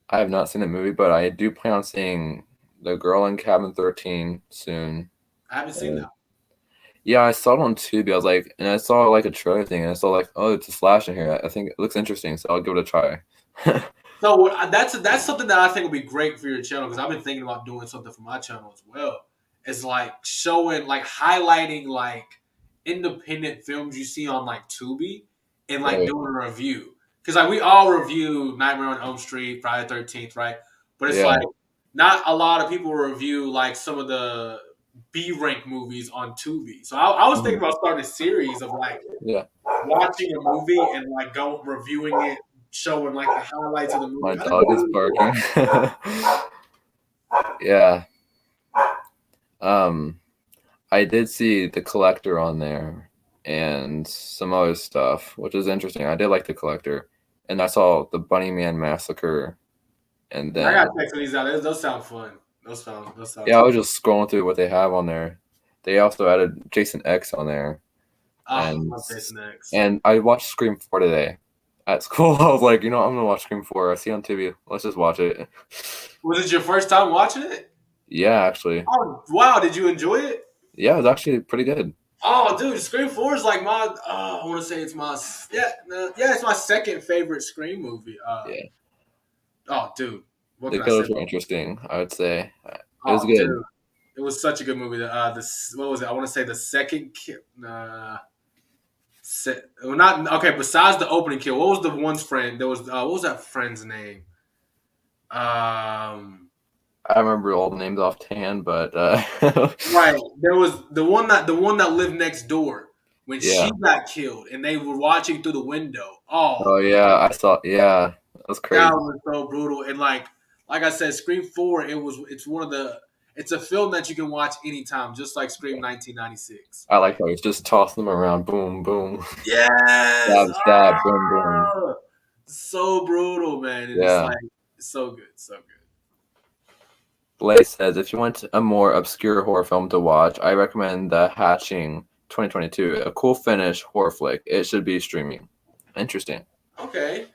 Speaker 1: I have not seen the movie, but I do plan on seeing The Girl in Cabin 13 soon.
Speaker 5: I haven't seen that.
Speaker 1: Yeah, I saw it on Tubi. I was like, and I saw like a trailer thing, and I saw like, oh, it's a slash in here. I think it looks interesting, so I'll give it a try.
Speaker 5: So that's something that I think would be great for your channel, because I've been thinking about doing something for my channel as well. It's like showing, like highlighting like independent films you see on like Tubi and like
Speaker 1: Right.
Speaker 5: doing a review. because like we all review Nightmare on Elm Street, Friday the 13th, right? But it's
Speaker 1: Yeah.
Speaker 5: like not a lot of people review like some of the B rank movies on Tubi. So I was thinking about starting a series of like
Speaker 1: Yeah.
Speaker 5: watching a movie and like go reviewing it, showing like the highlights of the movie.
Speaker 1: My
Speaker 5: I think
Speaker 1: dog is
Speaker 5: it'd be really cool.
Speaker 1: barking. Yeah. I did see The Collector on there and some other stuff, which is interesting. I did like The Collector, and I saw The Bunny Man Massacre, and
Speaker 5: I
Speaker 1: then
Speaker 5: gotta check some of these out. Those sound fun. Those sound
Speaker 1: yeah, I
Speaker 5: fun.
Speaker 1: was just scrolling through what they have on there. They also added Jason X on there,
Speaker 5: I
Speaker 1: and
Speaker 5: love Jason X.
Speaker 1: and I watched Scream 4 today at school. I was like, I'm gonna watch Scream 4. I see it on TV. Let's just watch it.
Speaker 5: Was it your first time watching it?
Speaker 1: Yeah, actually.
Speaker 5: Oh wow! Did you enjoy it?
Speaker 1: Yeah, it was actually pretty good.
Speaker 5: Oh, dude, Scream 4 is like my. I want to say it's my. It's my second favorite Scream movie.
Speaker 1: Yeah.
Speaker 5: Oh, dude, what
Speaker 1: The
Speaker 5: can I say?
Speaker 1: killers were interesting, I would say. It was
Speaker 5: Oh,
Speaker 1: good.
Speaker 5: dude, it was such a good movie. This what was it? I want to say the second kill. Not okay. Besides the opening kill, what was the one's friend? There was what was that friend's name?
Speaker 1: I remember all the names offhand, but
Speaker 5: Right. There was the one that lived next door when
Speaker 1: yeah.
Speaker 5: she got killed, and they were watching through the window.
Speaker 1: Oh yeah, I saw. Yeah, that was crazy.
Speaker 5: That was so brutal. And like I said, Scream 4, it's a film that you can watch anytime, just like Scream 1996.
Speaker 1: I like how he's just tossing them around. Boom, boom.
Speaker 5: Yes.
Speaker 1: Stab, boom, boom.
Speaker 5: So brutal, man. And
Speaker 1: Yeah.
Speaker 5: it's so good, so good.
Speaker 1: Blaze says, if you want a more obscure horror film to watch, I recommend The Hatching 2022. A cool Finnish horror flick. It should be streaming. Interesting.
Speaker 5: Okay.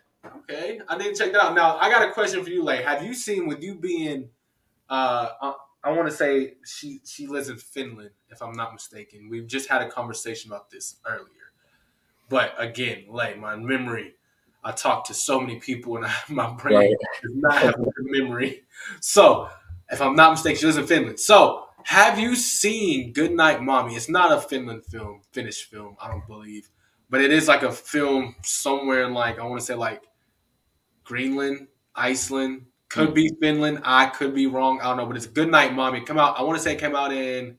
Speaker 5: I need to check that out. Now, I got a question for you, Lay. Have you seen, with you being, I want to say she lives in Finland, if I'm not mistaken. We've just had a conversation about this earlier. But again, Lay, my memory, I talked to so many people and my brain does not have a good memory. So, if I'm not mistaken, she lives in Finland. So, have you seen Goodnight Mommy? It's not a Finnish film, I don't believe. But it is like a film somewhere in like, I want to say like Greenland, Iceland, could be Finland. I could be wrong. I don't know, but it's Goodnight Mommy. I want to say it came out in,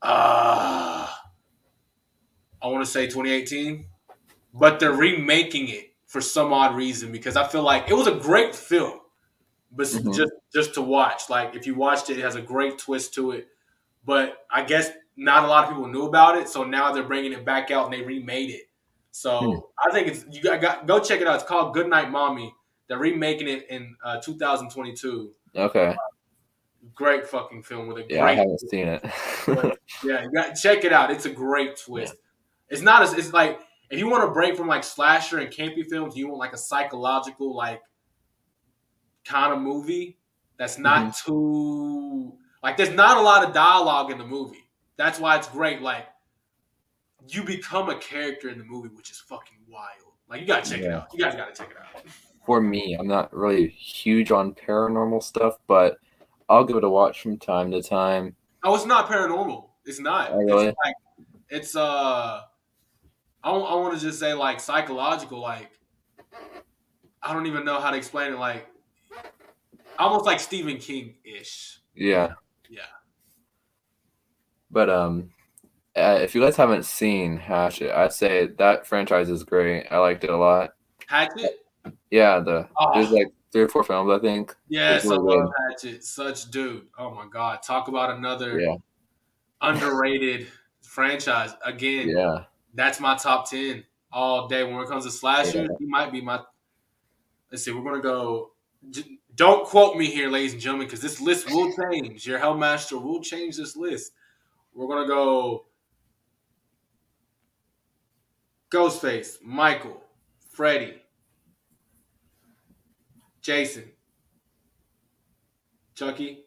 Speaker 5: I want to say 2018. But they're remaking it for some odd reason because I feel like it was a great film. But just to watch, like if you watched it, it has a great twist to it. But I guess not a lot of people knew about it, so now they're bringing it back out and they remade it. So I think you got go check it out. It's called Goodnight Mommy. They're remaking it in 2022.
Speaker 1: Okay.
Speaker 5: Great fucking film with a great.
Speaker 1: I haven't seen it.
Speaker 5: Yeah, you got check it out. It's a great twist. Yeah. It's not as it's like if you want to break from like slasher and campy films, you want like a psychological like kind of movie that's not too like there's not a lot of dialogue in the movie. That's why it's great. Like you become a character in the movie, which is fucking wild. Like you gotta check it out. You guys gotta check it out.
Speaker 1: For me, I'm not really huge on paranormal stuff, but I'll give it a watch from time to time.
Speaker 5: Oh, it's not paranormal. It's not.
Speaker 1: Oh, really?
Speaker 5: It's like it's I want to just say like psychological. Like I don't even know how to explain it. Like almost like Stephen King ish.
Speaker 1: Yeah.
Speaker 5: Yeah.
Speaker 1: But if you guys haven't seen Hatchet, I'd say that franchise is great. I liked it a lot.
Speaker 5: Hatchet?
Speaker 1: Yeah, there's like 3 or 4 films, I think.
Speaker 5: Yes, I love Hatchet. Such dude. Oh my god. Talk about another underrated franchise. Again, that's my top 10 all day. When it comes to slashers, he might be my. Let's see, we're gonna go. Don't quote me here, ladies and gentlemen, because this list will change. Your Hellmaster will change this list. We're gonna go Ghostface, Michael, Freddy, Jason, Chucky.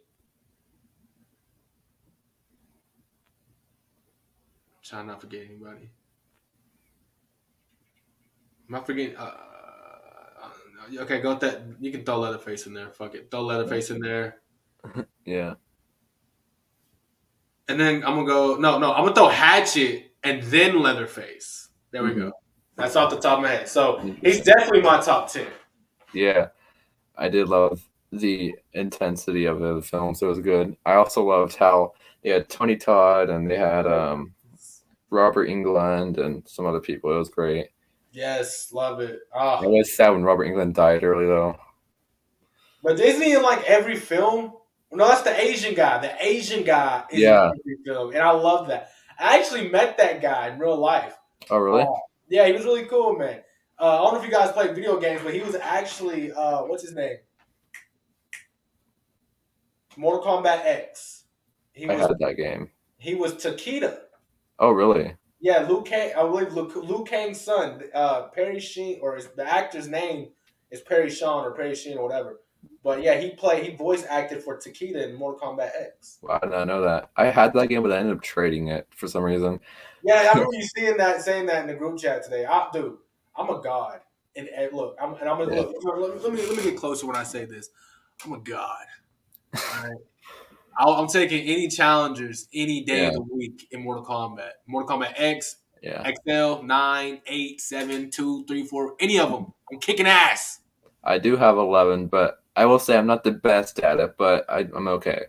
Speaker 5: I'm trying not to forget anybody. Am I forgetting? Okay, go with that. You can throw Leatherface in there. Fuck it. Throw Leatherface in there.
Speaker 1: Yeah.
Speaker 5: And then I'm gonna go. No. I'm gonna throw Hatchet and then Leatherface. There we go. That's off the top of my head. So he's definitely my top 10.
Speaker 1: Yeah, I did love the intensity of the films. It was good. I also loved how they had Tony Todd and they had Robert Englund and some other people. It was great.
Speaker 5: Yes, love it.
Speaker 1: I was sad when Robert Englund died early though.
Speaker 5: But isn't he in like every film? No, that's the Asian guy. The Asian guy is in
Speaker 1: Yeah.
Speaker 5: every film, and I love that. I actually met that guy in real life.
Speaker 1: Oh really?
Speaker 5: Yeah, he was really cool, man. I don't know if you guys play video games, but he was actually what's his name? Mortal Kombat X.
Speaker 1: I had that game.
Speaker 5: He was Takeda.
Speaker 1: Oh really?
Speaker 5: Yeah, Liu Kang. I believe Liu Kang's son, Perry Sheen, or the actor's name is Perry Sean or Perry Sheen or whatever. But yeah, he voice acted for Takeda in Mortal Kombat X.
Speaker 1: Wow, I did not know that. I had that game, but I ended up trading it for some reason.
Speaker 5: Yeah, I remember you saying that in the group chat today. Dude, I'm a god. And look, I'm gonna look. Let me get closer when I say this. I'm a god. All right? I'm taking any challengers any day of the week in Mortal Kombat. Mortal Kombat X, XL, 9, 8, 7, 2, 3, 4, any of them. I'm kicking ass.
Speaker 1: I do have 11, but I will say I'm not the best at it, but I'm okay.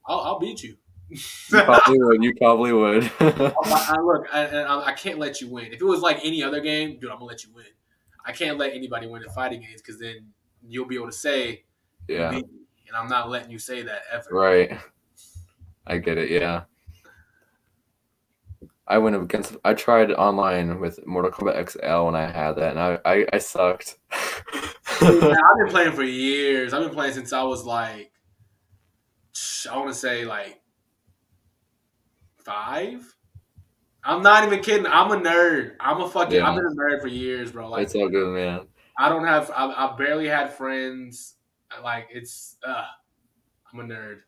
Speaker 5: I'll beat you.
Speaker 1: You probably would.
Speaker 5: Look, I can't let you win. If it was like any other game, dude, I'm gonna let you win. I can't let anybody win in fighting games because then you'll be able to say,
Speaker 1: yeah,
Speaker 5: and I'm not letting you say that ever.
Speaker 1: Right. I get it. Yeah. I tried online with Mortal Kombat XL when I had that, and I sucked.
Speaker 5: Dude, man, I've been playing for years. I've been playing since I was like, I want to say like 5. I'm not even kidding. I'm a nerd. I've been a nerd for years, bro. Like,
Speaker 1: it's all good, man.
Speaker 5: I barely had friends. Like, I'm a nerd.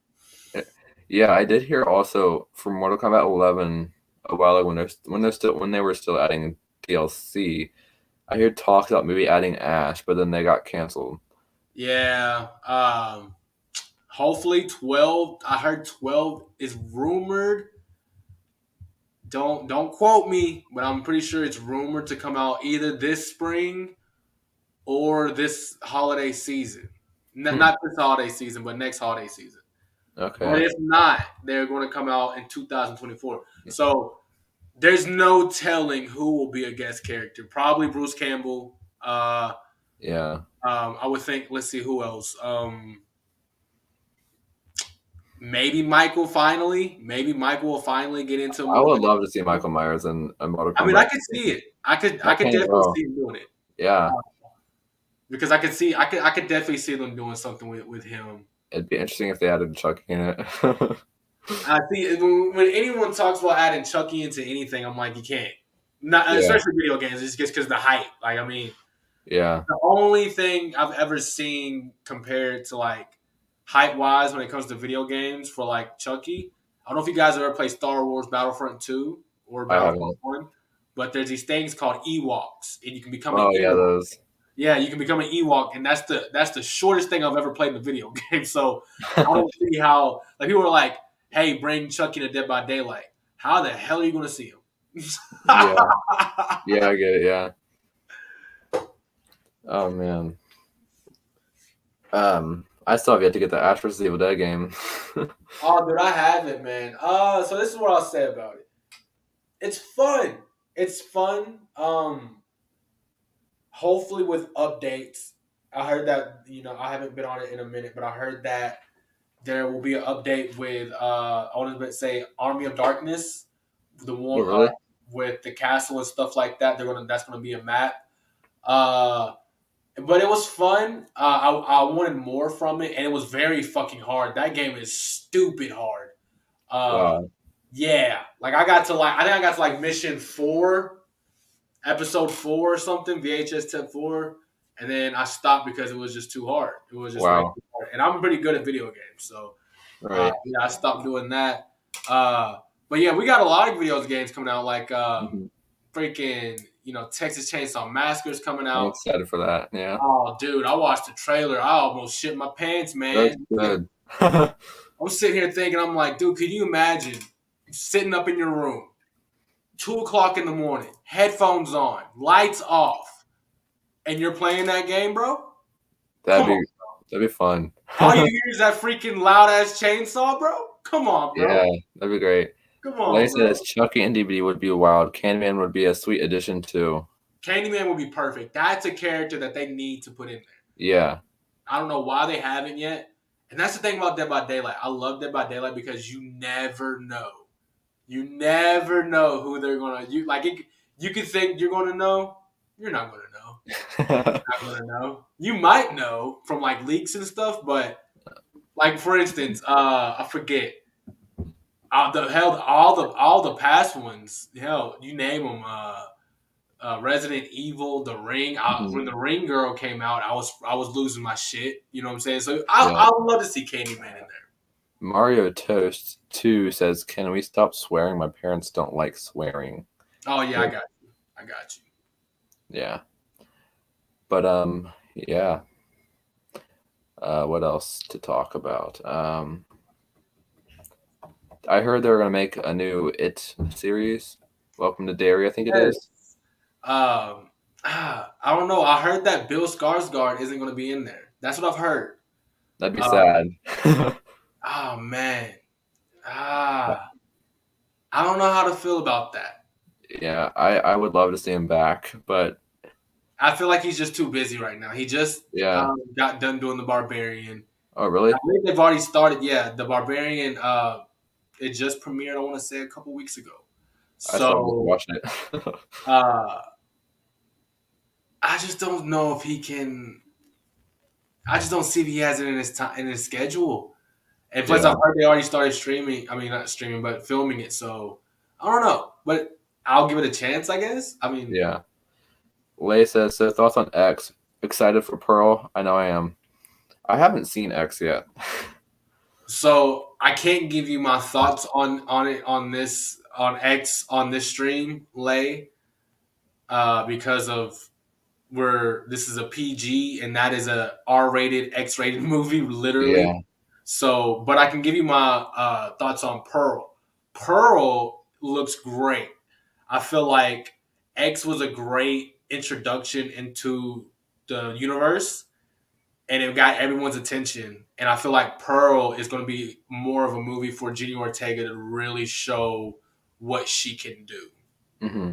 Speaker 1: Yeah, I did hear also from Mortal Kombat 11 a while ago when they were still adding DLC. I hear talks about maybe adding Ash, but then they got canceled.
Speaker 5: Yeah. Hopefully 12. I heard 12 is rumored. Don't quote me, but I'm pretty sure it's rumored to come out either this spring or this holiday season. Not this holiday season, but next holiday season.
Speaker 1: Okay.
Speaker 5: But if not, they're going to come out in 2024. So there's no telling who will be a guest character. Probably Bruce Campbell.
Speaker 1: Yeah.
Speaker 5: I would think. Let's see who else. Maybe Michael finally. Maybe Michael will finally get into.
Speaker 1: I would love to see Michael Myers in a Mortal Kombat.
Speaker 5: I mean, I could see it. I could definitely see him doing it.
Speaker 1: Yeah.
Speaker 5: Because I could definitely see them doing something with him.
Speaker 1: It'd be interesting if they added Chucky in it.
Speaker 5: I think when anyone talks about adding Chucky into anything, I'm like, you can't. Especially video games, it's just because of the hype. Like, I mean,
Speaker 1: yeah.
Speaker 5: The only thing I've ever seen compared to like hype wise when it comes to video games for like Chucky, I don't know if you guys have ever played Star Wars Battlefront 2 or Battlefront 1, but there's these things called Ewoks, and you can become an Ewok.
Speaker 1: Those.
Speaker 5: Yeah, you can become an Ewok, and that's the shortest thing I've ever played in a video game. So I don't see how like people are like, "Hey, bring Chucky to Dead by Daylight." How the hell are you going to see him?
Speaker 1: Yeah, I get it. Yeah. Oh man. I still have yet to get the Ash vs. Evil Dead game.
Speaker 5: Oh, dude, I haven't, man. So this is what I'll say about it. It's fun. It's fun. Hopefully with updates. I heard that, I haven't been on it in a minute, but I heard that there will be an update with I want to say Army of Darkness, the one with the castle and stuff like that. That's gonna be a map. But it was fun. I wanted more from it, and it was very fucking hard. That game is stupid hard.
Speaker 1: Wow.
Speaker 5: Yeah, like I think I got to like mission 4, episode 4 or something, VHS tape 4, and then I stopped because it was just too hard. It was just way too hard. And I'm pretty good at video games, so I stopped doing that. But yeah, we got a lot of video games coming out, like freaking. Texas Chainsaw Massacre's coming out.
Speaker 1: I'm excited for that. Yeah.
Speaker 5: Oh, dude, I watched the trailer. I almost shit my pants, man.
Speaker 1: That's good.
Speaker 5: I'm sitting here thinking, I'm like, dude, could you imagine sitting up in your room 2 o'clock in the morning, headphones on, lights off, and you're playing that game, bro?
Speaker 1: That'd
Speaker 5: Come
Speaker 1: be
Speaker 5: on.
Speaker 1: that'd be fun.
Speaker 5: All you hear is that freaking loud ass chainsaw, bro. Come on, bro.
Speaker 1: Yeah, that'd be great.
Speaker 5: Come
Speaker 1: Like I
Speaker 5: on, bro.
Speaker 1: said, Chucky and DBD would be wild. Candyman would be a sweet addition too.
Speaker 5: Candyman would be perfect. That's a character that they need to put in there.
Speaker 1: Yeah.
Speaker 5: I don't know why they haven't yet. And that's the thing about Dead by Daylight. I love Dead by Daylight because you never know. You never know who they're gonna. You can think you're gonna know. You're not gonna know. You're not gonna know. You might know from like leaks and stuff, but like for instance, I forget. All the past ones. Hell, you name them. Resident Evil, The Ring. When The Ring Girl came out, I was losing my shit. You know what I'm saying? So I would love to see Candyman in there.
Speaker 1: Mario Toast 2 says, "Can we stop swearing? My parents don't like swearing."
Speaker 5: Oh yeah, I got you.
Speaker 1: Yeah. But yeah. What else to talk about? I heard they're gonna make a new It series. Welcome to Derry, I think it is.
Speaker 5: I don't know. I heard that Bill Skarsgård isn't going to be in there. That's what I've heard.
Speaker 1: That'd be sad.
Speaker 5: Oh man. I don't know how to feel about that.
Speaker 1: Yeah, I would love to see him back, but
Speaker 5: I feel like he's just too busy right now. He just got done doing The Barbarian.
Speaker 1: Oh, really?
Speaker 5: I think they've already started. Yeah, The Barbarian. It just premiered. I want to say a couple weeks ago.
Speaker 1: I still haven't watched it.
Speaker 5: I just don't know if he can. I just don't see if he has it in his schedule. And plus, I've heard they already started streaming. I mean, not streaming, but filming it. So I don't know, but I'll give it a chance, I guess. I mean,
Speaker 1: yeah. Lay says, "So thoughts on X? Excited for Pearl? I know I am. I haven't seen X yet."
Speaker 5: So I can't give you my thoughts on X on this stream, Lay, because of this is a PG and that is a R-rated, X-rated movie, literally.
Speaker 1: Yeah.
Speaker 5: So, but I can give you my thoughts on Pearl. Pearl looks great. I feel like X was a great introduction into the universe, and it got everyone's attention. And I feel like Pearl is going to be more of a movie for Jenny Ortega to really show what she can do.
Speaker 1: Mm-hmm.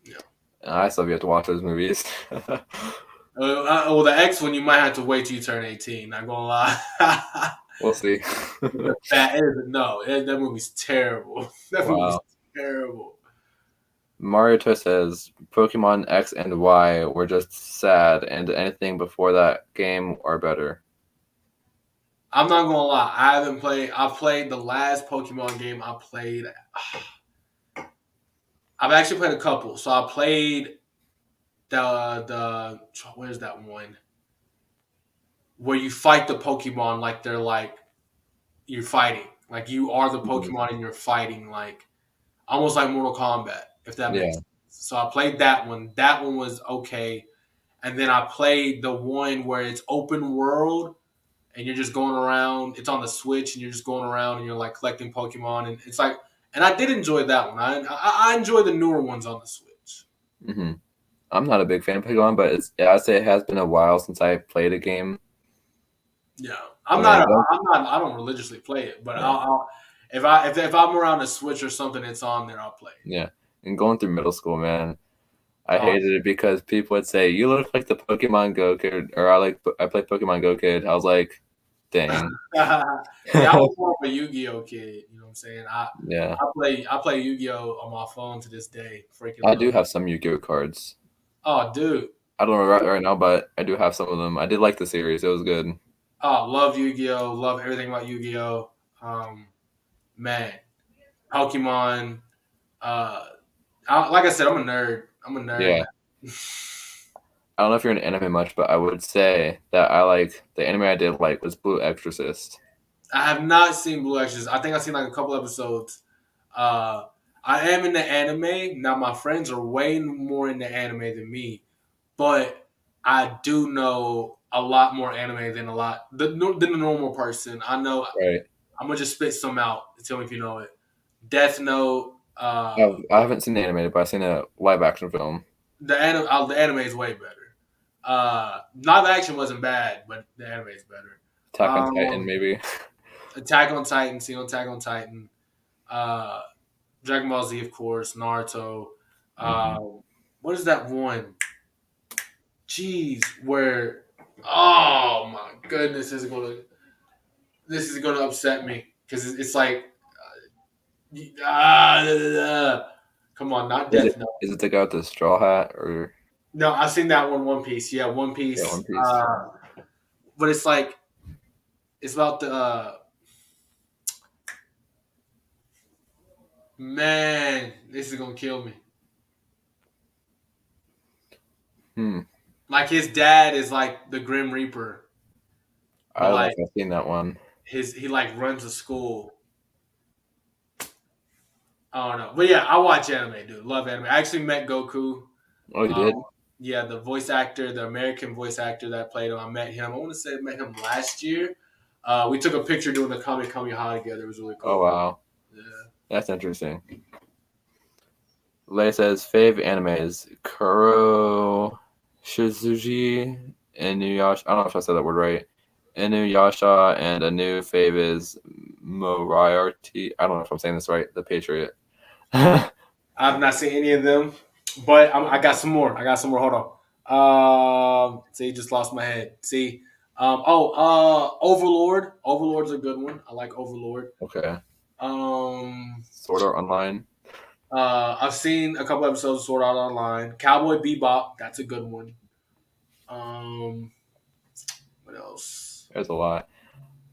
Speaker 1: Yeah. I still have to watch those movies.
Speaker 5: Well, the X one, you might have to wait till you turn 18. Not gonna lie.
Speaker 1: We'll see.
Speaker 5: That movie's terrible. That movie's terrible.
Speaker 1: Mario says Pokemon X and Y were just sad, and anything before that game are better.
Speaker 5: I'm not gonna lie. I played the last Pokemon game I played. I've actually played a couple. So I played the where's that one? Where you fight the Pokemon like they're like you're fighting. Like you are the Pokemon and you're fighting like almost like Mortal Kombat, if that makes sense. So I played that one. That one was okay. And then I played the one where it's open world and you're just going around. It's on the Switch and you're just going around and you're like collecting Pokemon. And it's like, and I did enjoy that one. I enjoy the newer ones on the Switch.
Speaker 1: Mm-hmm. I'm not a big fan of Pokemon, but I'd say it has been a while since I played a game.
Speaker 5: Yeah, I don't religiously play it, but if I'm around a Switch or something, it's on there, I'll play it.
Speaker 1: Yeah, and going through middle school, man, I hated it because people would say, "You look like the Pokemon Go kid," or I play Pokemon Go kid. I was like, dang.
Speaker 5: Yeah, I was more of a Yu-Gi-Oh kid. You know what I'm saying? I play Yu-Gi-Oh on my phone to this day. Freaking.
Speaker 1: I do have some Yu-Gi-Oh cards.
Speaker 5: Oh, dude.
Speaker 1: I don't know right now, but I do have some of them. I did like the series; it was good.
Speaker 5: Oh, love Yu-Gi-Oh! Love everything about Yu-Gi-Oh! Man, Pokemon. Like I said, I'm a nerd.
Speaker 1: Yeah. I don't know if you're an anime much, but I would say that the anime I did like was Blue Exorcist.
Speaker 5: I have not seen Blue Exorcist. I think I've seen like a couple episodes. I am into anime. Now my friends are way more into anime than me, but I do know a lot more anime than the normal person. I know.
Speaker 1: Right.
Speaker 5: I'm gonna just spit some out. Tell me if you know it. Death Note,
Speaker 1: I haven't seen the animated, but I've seen a live action film.
Speaker 5: The anime is way better. Live action wasn't bad, but the anime is better.
Speaker 1: Attack on Titan, maybe.
Speaker 5: Attack on Titan, seen Attack on Titan, uh, Dragon Ball Z, of course, Naruto. What is that one? Jeez, where? Oh my goodness, this is gonna upset me because it's like da, da, da. Come on, not
Speaker 1: Is
Speaker 5: Death
Speaker 1: it
Speaker 5: Note.
Speaker 1: is it the guy with the straw hat or
Speaker 5: No, I've seen that one. One Piece, yeah, One
Speaker 1: yeah,
Speaker 5: Piece.
Speaker 1: One Piece?
Speaker 5: But it's like it's about the man. This is gonna kill me.
Speaker 1: Hmm.
Speaker 5: Like his dad is like the Grim Reaper,
Speaker 1: I
Speaker 5: but
Speaker 1: don't know
Speaker 5: like
Speaker 1: if I've seen that one.
Speaker 5: he like runs a school. I don't know, but yeah, I watch anime, dude. Love anime. I actually met Goku.
Speaker 1: Oh, you did?
Speaker 5: Yeah, the voice actor, the American voice actor that played him. I met him. I want to say I met him last year. We took a picture doing the Kami Kami Ha together. It was really cool.
Speaker 1: Oh wow,
Speaker 5: Yeah.
Speaker 1: that's interesting. Lei says fave anime is Kuro Shizuji Inuyasha. I don't know if I said that word right. Inuyasha, and a new fave is Moriarty. I don't know if I'm saying this right. The Patriot.
Speaker 5: I've not seen any of them, but I got some more. Hold on. See, just lost my head. See. Overlord. Overlord's a good one. I like Overlord.
Speaker 1: Okay.
Speaker 5: Um,
Speaker 1: Sword Art Online.
Speaker 5: I've seen a couple episodes of Sword Art Online. Cowboy Bebop. That's a good one. What else?
Speaker 1: There's a lot.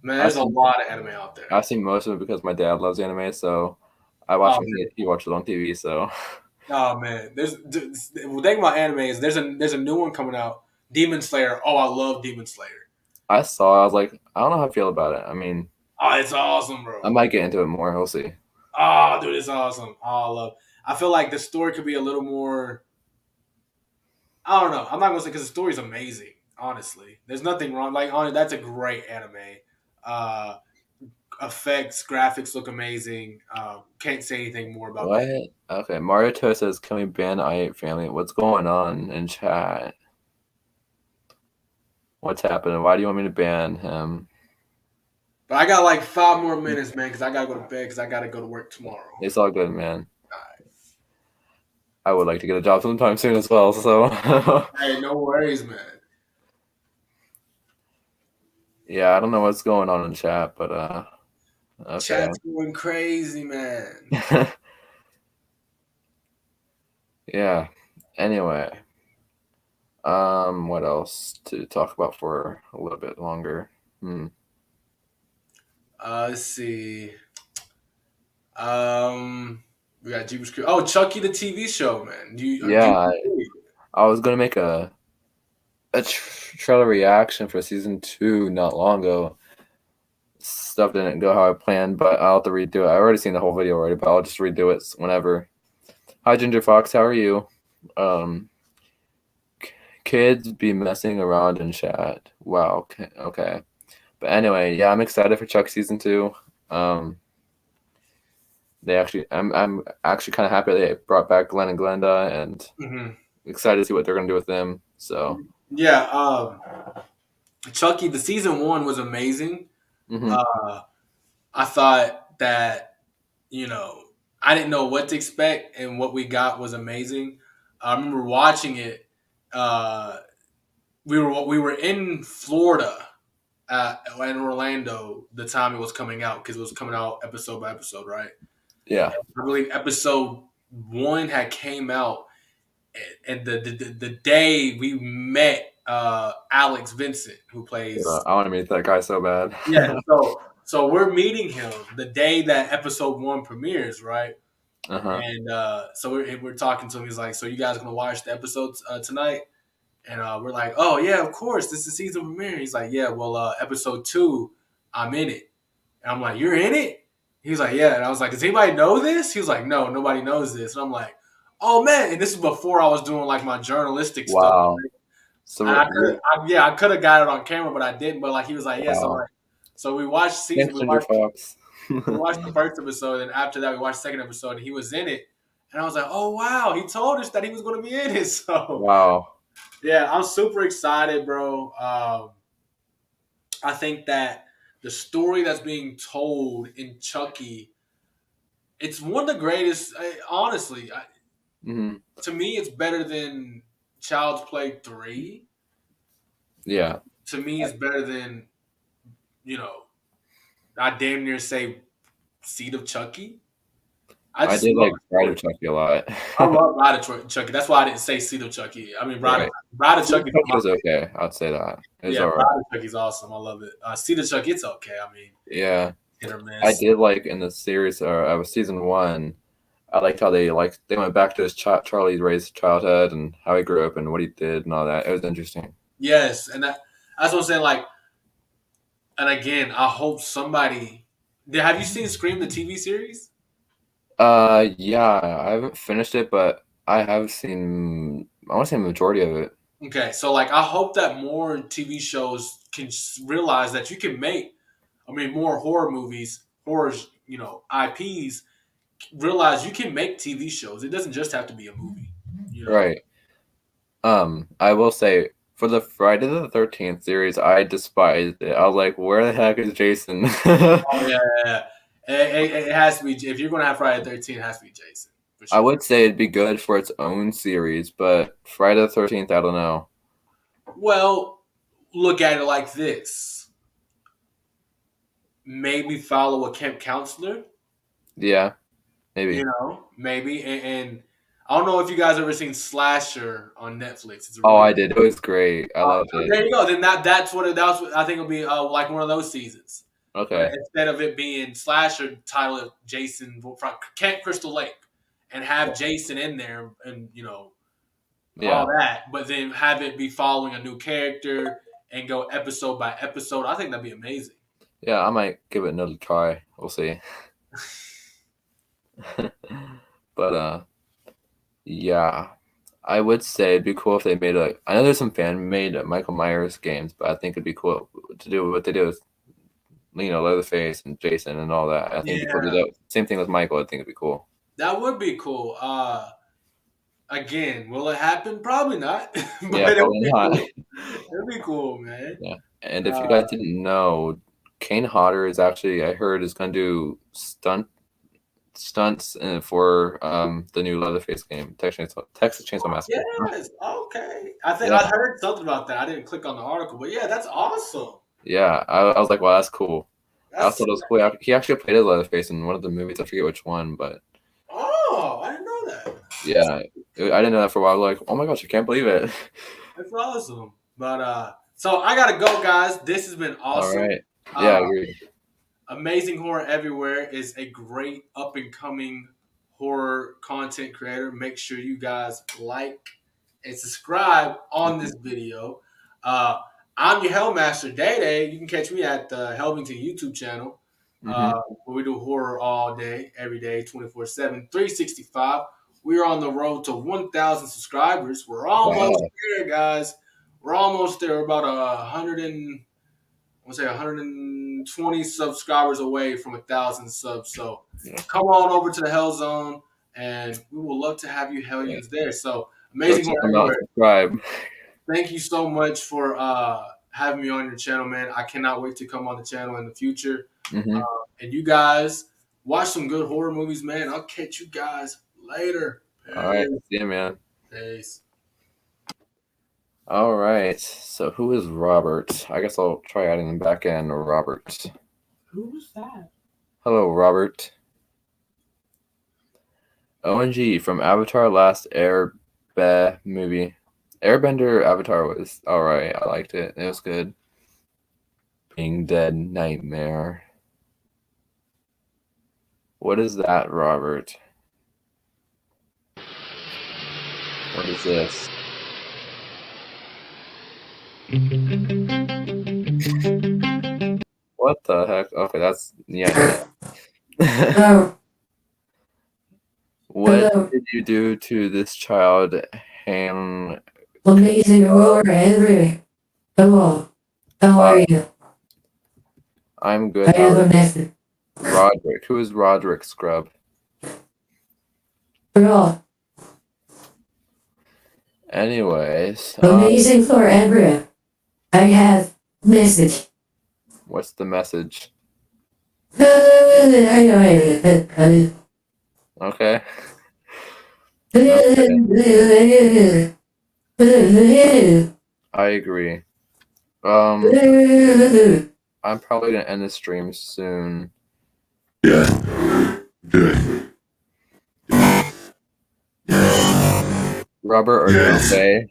Speaker 5: Man, there's a lot of anime out there.
Speaker 1: I've seen most of it because my dad loves anime, so I watch it. He watches it on TV. So.
Speaker 5: Oh man, the thing about anime is there's a new one coming out, Demon Slayer. Oh, I love Demon Slayer.
Speaker 1: I saw. I was like, I don't know how I feel about it. I mean,
Speaker 5: oh, it's awesome, bro.
Speaker 1: I might get into it more. We'll see.
Speaker 5: Oh, dude, it's awesome. Oh, I love. I feel like the story could be a little more. I don't know. I'm not gonna say because the story's amazing. Honestly, there's nothing wrong. Like, that's a great anime. Effects, graphics look amazing. Can't say anything more about
Speaker 1: What?
Speaker 5: that.
Speaker 1: Okay, Mario Toe says, "Can we ban I8 family?" What's going on in chat? What's happening? Why do you want me to ban him?
Speaker 5: But I got like 5 more minutes, man, because I gotta go to bed because I gotta go to work tomorrow.
Speaker 1: It's all good, man. I would like to get a job sometime soon as well. So.
Speaker 5: Hey, no worries, man.
Speaker 1: Yeah, I don't know what's going on in chat, but okay.
Speaker 5: Chat's going crazy, man.
Speaker 1: Yeah. Anyway, what else to talk about for a little bit longer?
Speaker 5: Let's see. We got Jeepers Crew. Oh, Chucky the TV show, man.
Speaker 1: I was gonna make a trailer reaction for season 2 not long ago. Stuff didn't go how I planned, but I'll have to redo it. I already seen the whole video already, but I'll just redo it whenever. Hi, Ginger Fox. How are you? Kids be messing around in chat. Wow. Okay. But anyway, yeah, I'm excited for Chuck season 2. I'm actually kind of happy they brought back Glenn and Glenda, and excited to see what they're gonna do with them. So
Speaker 5: yeah, Chucky, the season 1 was amazing. I thought that I didn't know what to expect, and what we got was amazing. I remember watching it. We were in Florida in Orlando the time it was coming out because it was coming out episode by episode, right?
Speaker 1: Yeah,
Speaker 5: I believe episode 1 had came out, and the day we met Alex Vincent, who plays.
Speaker 1: I want to meet that guy so bad.
Speaker 5: Yeah, so we're meeting him the day that episode 1 premieres, right? And so we're talking to him. He's like, "So you guys gonna watch the episodes tonight?" And we're like, "Oh yeah, of course. This is season premiere." He's like, "Yeah, well, episode 2, I'm in it." And I'm like, "You're in it?" He's like, "Yeah." And I was like, "Does anybody know this?" He was like, "No, nobody knows this." And I'm like, "Oh man!" And this is before I was doing like my journalistic stuff.
Speaker 1: Wow.
Speaker 5: So I could have got it on camera, but I didn't. But like he was like, "Yeah." Wow. So we watched season.
Speaker 1: Thanks, Ginger Fox.
Speaker 5: We watched the first episode, and after that, we watched the second episode, and he was in it. And I was like, oh, wow, he told us that he was going to be in it. So,
Speaker 1: Wow.
Speaker 5: yeah, I'm super excited, bro. I think that the story that's being told in Chucky, it's one of the greatest, honestly.
Speaker 1: Hmm.
Speaker 5: To me, it's better than Child's Play 3.
Speaker 1: Yeah.
Speaker 5: To me, it's better than, you know, I damn near say Seed of Chucky. I
Speaker 1: I
Speaker 5: just
Speaker 1: did
Speaker 5: love
Speaker 1: like
Speaker 5: the
Speaker 1: Bride
Speaker 5: story.
Speaker 1: of Chucky a lot.
Speaker 5: I love Bride of Chucky. That's why I didn't say Seed of Chucky. I mean,
Speaker 1: Right.
Speaker 5: Bride of
Speaker 1: Seed of
Speaker 5: Chucky.
Speaker 1: Chucky was okay. I'd say that. It's
Speaker 5: Yeah,
Speaker 1: all
Speaker 5: Bride
Speaker 1: right.
Speaker 5: of Chucky's awesome. I love it. Seed of Chucky, it's okay. I mean,
Speaker 1: Yeah.
Speaker 5: hit or
Speaker 1: I
Speaker 5: miss.
Speaker 1: did like in the series, or I was season 1. I liked how they went back to his Charlie Ray's childhood and how he grew up and what he did and all that. It was interesting.
Speaker 5: Yes, and that's what I'm saying. Like, and again, I hope somebody. Have you seen Scream the TV series?
Speaker 1: Yeah, I haven't finished it, but I have seen. I want to say the majority of it.
Speaker 5: Okay, so like, I hope that more TV shows can realize that you can make. I mean, more horror movies, IPs. Realize you can make TV shows. It doesn't just have to be a movie. You know.
Speaker 1: Right. I will say for the Friday the 13th series, I despised it. I was like, where the heck is Jason?
Speaker 5: Oh yeah. It has to be if you're going to have Friday the 13th. It has to be Jason for
Speaker 1: I
Speaker 5: sure.
Speaker 1: would say it'd be good for its own series, but Friday the 13th, I don't know.
Speaker 5: Well, look at it like this. Maybe follow a camp counselor.
Speaker 1: Yeah, maybe.
Speaker 5: You know, maybe. And I don't know if you guys ever seen Slasher on Netflix. It's a
Speaker 1: Oh,
Speaker 5: really
Speaker 1: I did. It was great. I loved it.
Speaker 5: there you go. Then that's what I think it'll be like one of those seasons. But
Speaker 1: Okay.
Speaker 5: instead of it being Slasher, title it Jason from Camp Crystal Lake, and have Jason in there, and
Speaker 1: Yeah.
Speaker 5: all that. But then have it be following a new character and go episode by episode. I think that'd be amazing.
Speaker 1: Yeah, I might give it another try. We'll see. But yeah, I would say it'd be cool if they made I know there's some fan-made Michael Myers games, but I think it'd be cool to do what they do with Leatherface and Jason and all that. I think it'd be cool to do that. Same thing with Michael. I think it'd be cool.
Speaker 5: That would be cool. Again, will it happen? Probably not. But
Speaker 1: Yeah, probably not.
Speaker 5: It'd be cool, man.
Speaker 1: Yeah, and if you guys didn't know, Kane Hodder is actually, I heard, is going to do stunts for the new Leatherface game, Texas Chainsaw Massacre.
Speaker 5: Yes. Okay. I think
Speaker 1: Yeah.
Speaker 5: I heard something about that. I didn't click on the article, but yeah, that's awesome.
Speaker 1: Yeah, I was like, wow, that's cool. I
Speaker 5: That's,
Speaker 1: also thought it was cool. He actually played as Leatherface in one of the movies. I forget which one, but
Speaker 5: oh, I didn't know that.
Speaker 1: yeah, I didn't know that for a while. I was like, oh my gosh, I can't believe it.
Speaker 5: That's awesome. But so I gotta go, guys. This has been awesome.
Speaker 1: All right. Yeah, I agree.
Speaker 5: Amazing Horror Everywhere is a great up and coming horror content creator. Make sure you guys like and subscribe on this video. I'm your Hellmaster Day. You can catch me at the Helmington YouTube channel, where we do horror all day, every day, 24/7, 365. We are on the road to 1,000 subscribers. We're almost there, guys. We're almost there. We're about 120 subscribers away from 1,000 subs. So come on over to the Hell Zone, and we will love to have you Hellions there. So amazing
Speaker 1: Go check them out, subscribe.
Speaker 5: Thank you so much for having me on your channel, man. I cannot wait to come on the channel in the future. And you guys watch some good horror movies, man. I'll catch you guys later. Peace.
Speaker 1: All right. See you, man.
Speaker 5: Peace.
Speaker 1: All right. So who is Robert? I guess I'll try adding them back in. Robert.
Speaker 5: Who's that?
Speaker 1: Hello, Robert. ONG from Avatar Last Airbender movie. Airbender Avatar was all right. I liked it. It was good. Being Dead Nightmare. What is that, Robert? What is this? What the heck? Okay, that's yeah. What did you do to this child, Han?
Speaker 3: Amazing horror everywhere. Hello. How are you?
Speaker 1: I'm good.
Speaker 3: I have a message.
Speaker 1: Roderick. Who is Roderick, Scrub?
Speaker 3: Bro,
Speaker 1: Anyways,
Speaker 3: amazing for everyone. I have message.
Speaker 1: what's the message? Okay. I agree. I'm probably gonna end the stream soon. Robert, are you okay?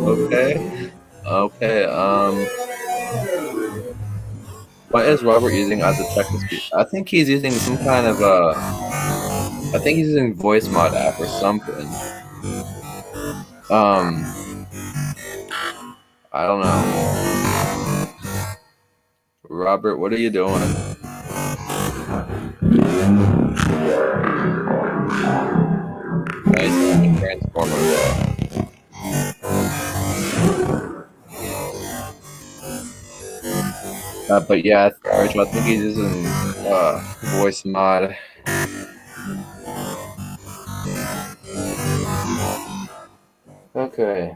Speaker 1: Okay. Okay. What is Robert using as a text to speech? I think he's using some kind of I think he's using voice mod app or something. I don't know. Robert, what are you doing? Nice transformer though. But yeah, Rachel, I think he's using voice mod. Okay,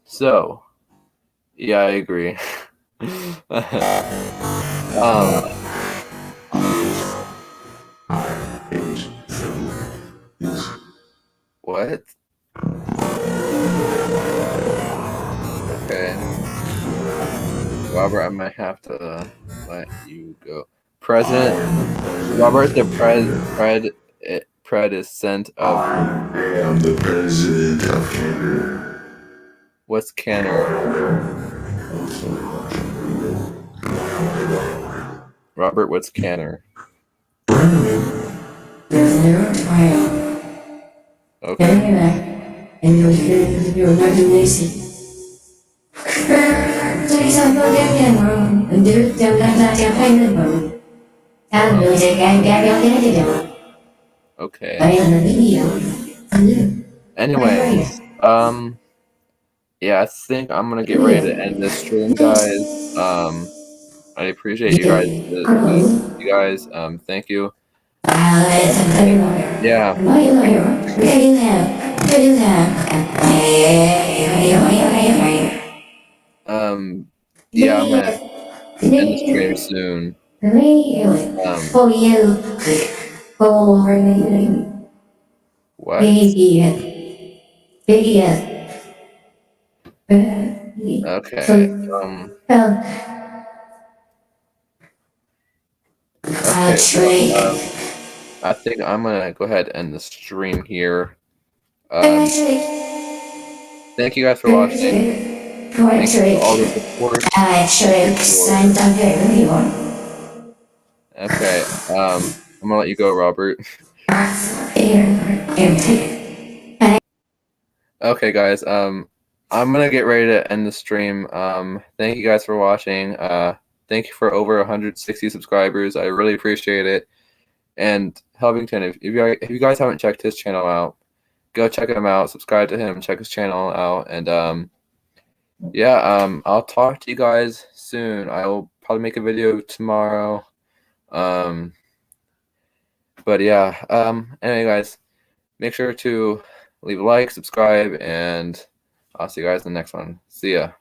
Speaker 1: so yeah, I agree. What? Okay, Robert, I might have to let you go. President Robert, the president of.
Speaker 4: I am the president of Canada.
Speaker 1: What's Kenner? Robert, what's Kenner?
Speaker 3: There's no trial.
Speaker 1: Okay.
Speaker 3: And you'll hear your imagination. Tôi sao có đêm đêm mộng, đưa trong đêm ra cho thấy lên mộng. Tao người chạy càng càng kéo thế thì được.
Speaker 1: Okay.
Speaker 3: Vậy là cái gì đâu?
Speaker 1: Anyways, yeah, I think I'm gonna get ready to end this stream, guys. I appreciate you guys. You guys, thank you. Yeah. Yeah, I'm gonna end the stream soon. What? Okay. Okay. I think I'm gonna go ahead and end the stream here. Thank you guys for watching. Thank you for all the support. Okay. I'm gonna let you go, Robert. Okay, guys. I'm gonna get ready to end the stream. Thank you guys for watching. Thank you for over 160 subscribers. I really appreciate it. And Helvington, if you guys haven't checked his channel out, go check him out. Subscribe to him. Check his channel out. And yeah, I'll talk to you guys soon. I will probably make a video tomorrow. But yeah. Anyway, guys, make sure to leave a like, subscribe, and I'll see you guys in the next one. See ya.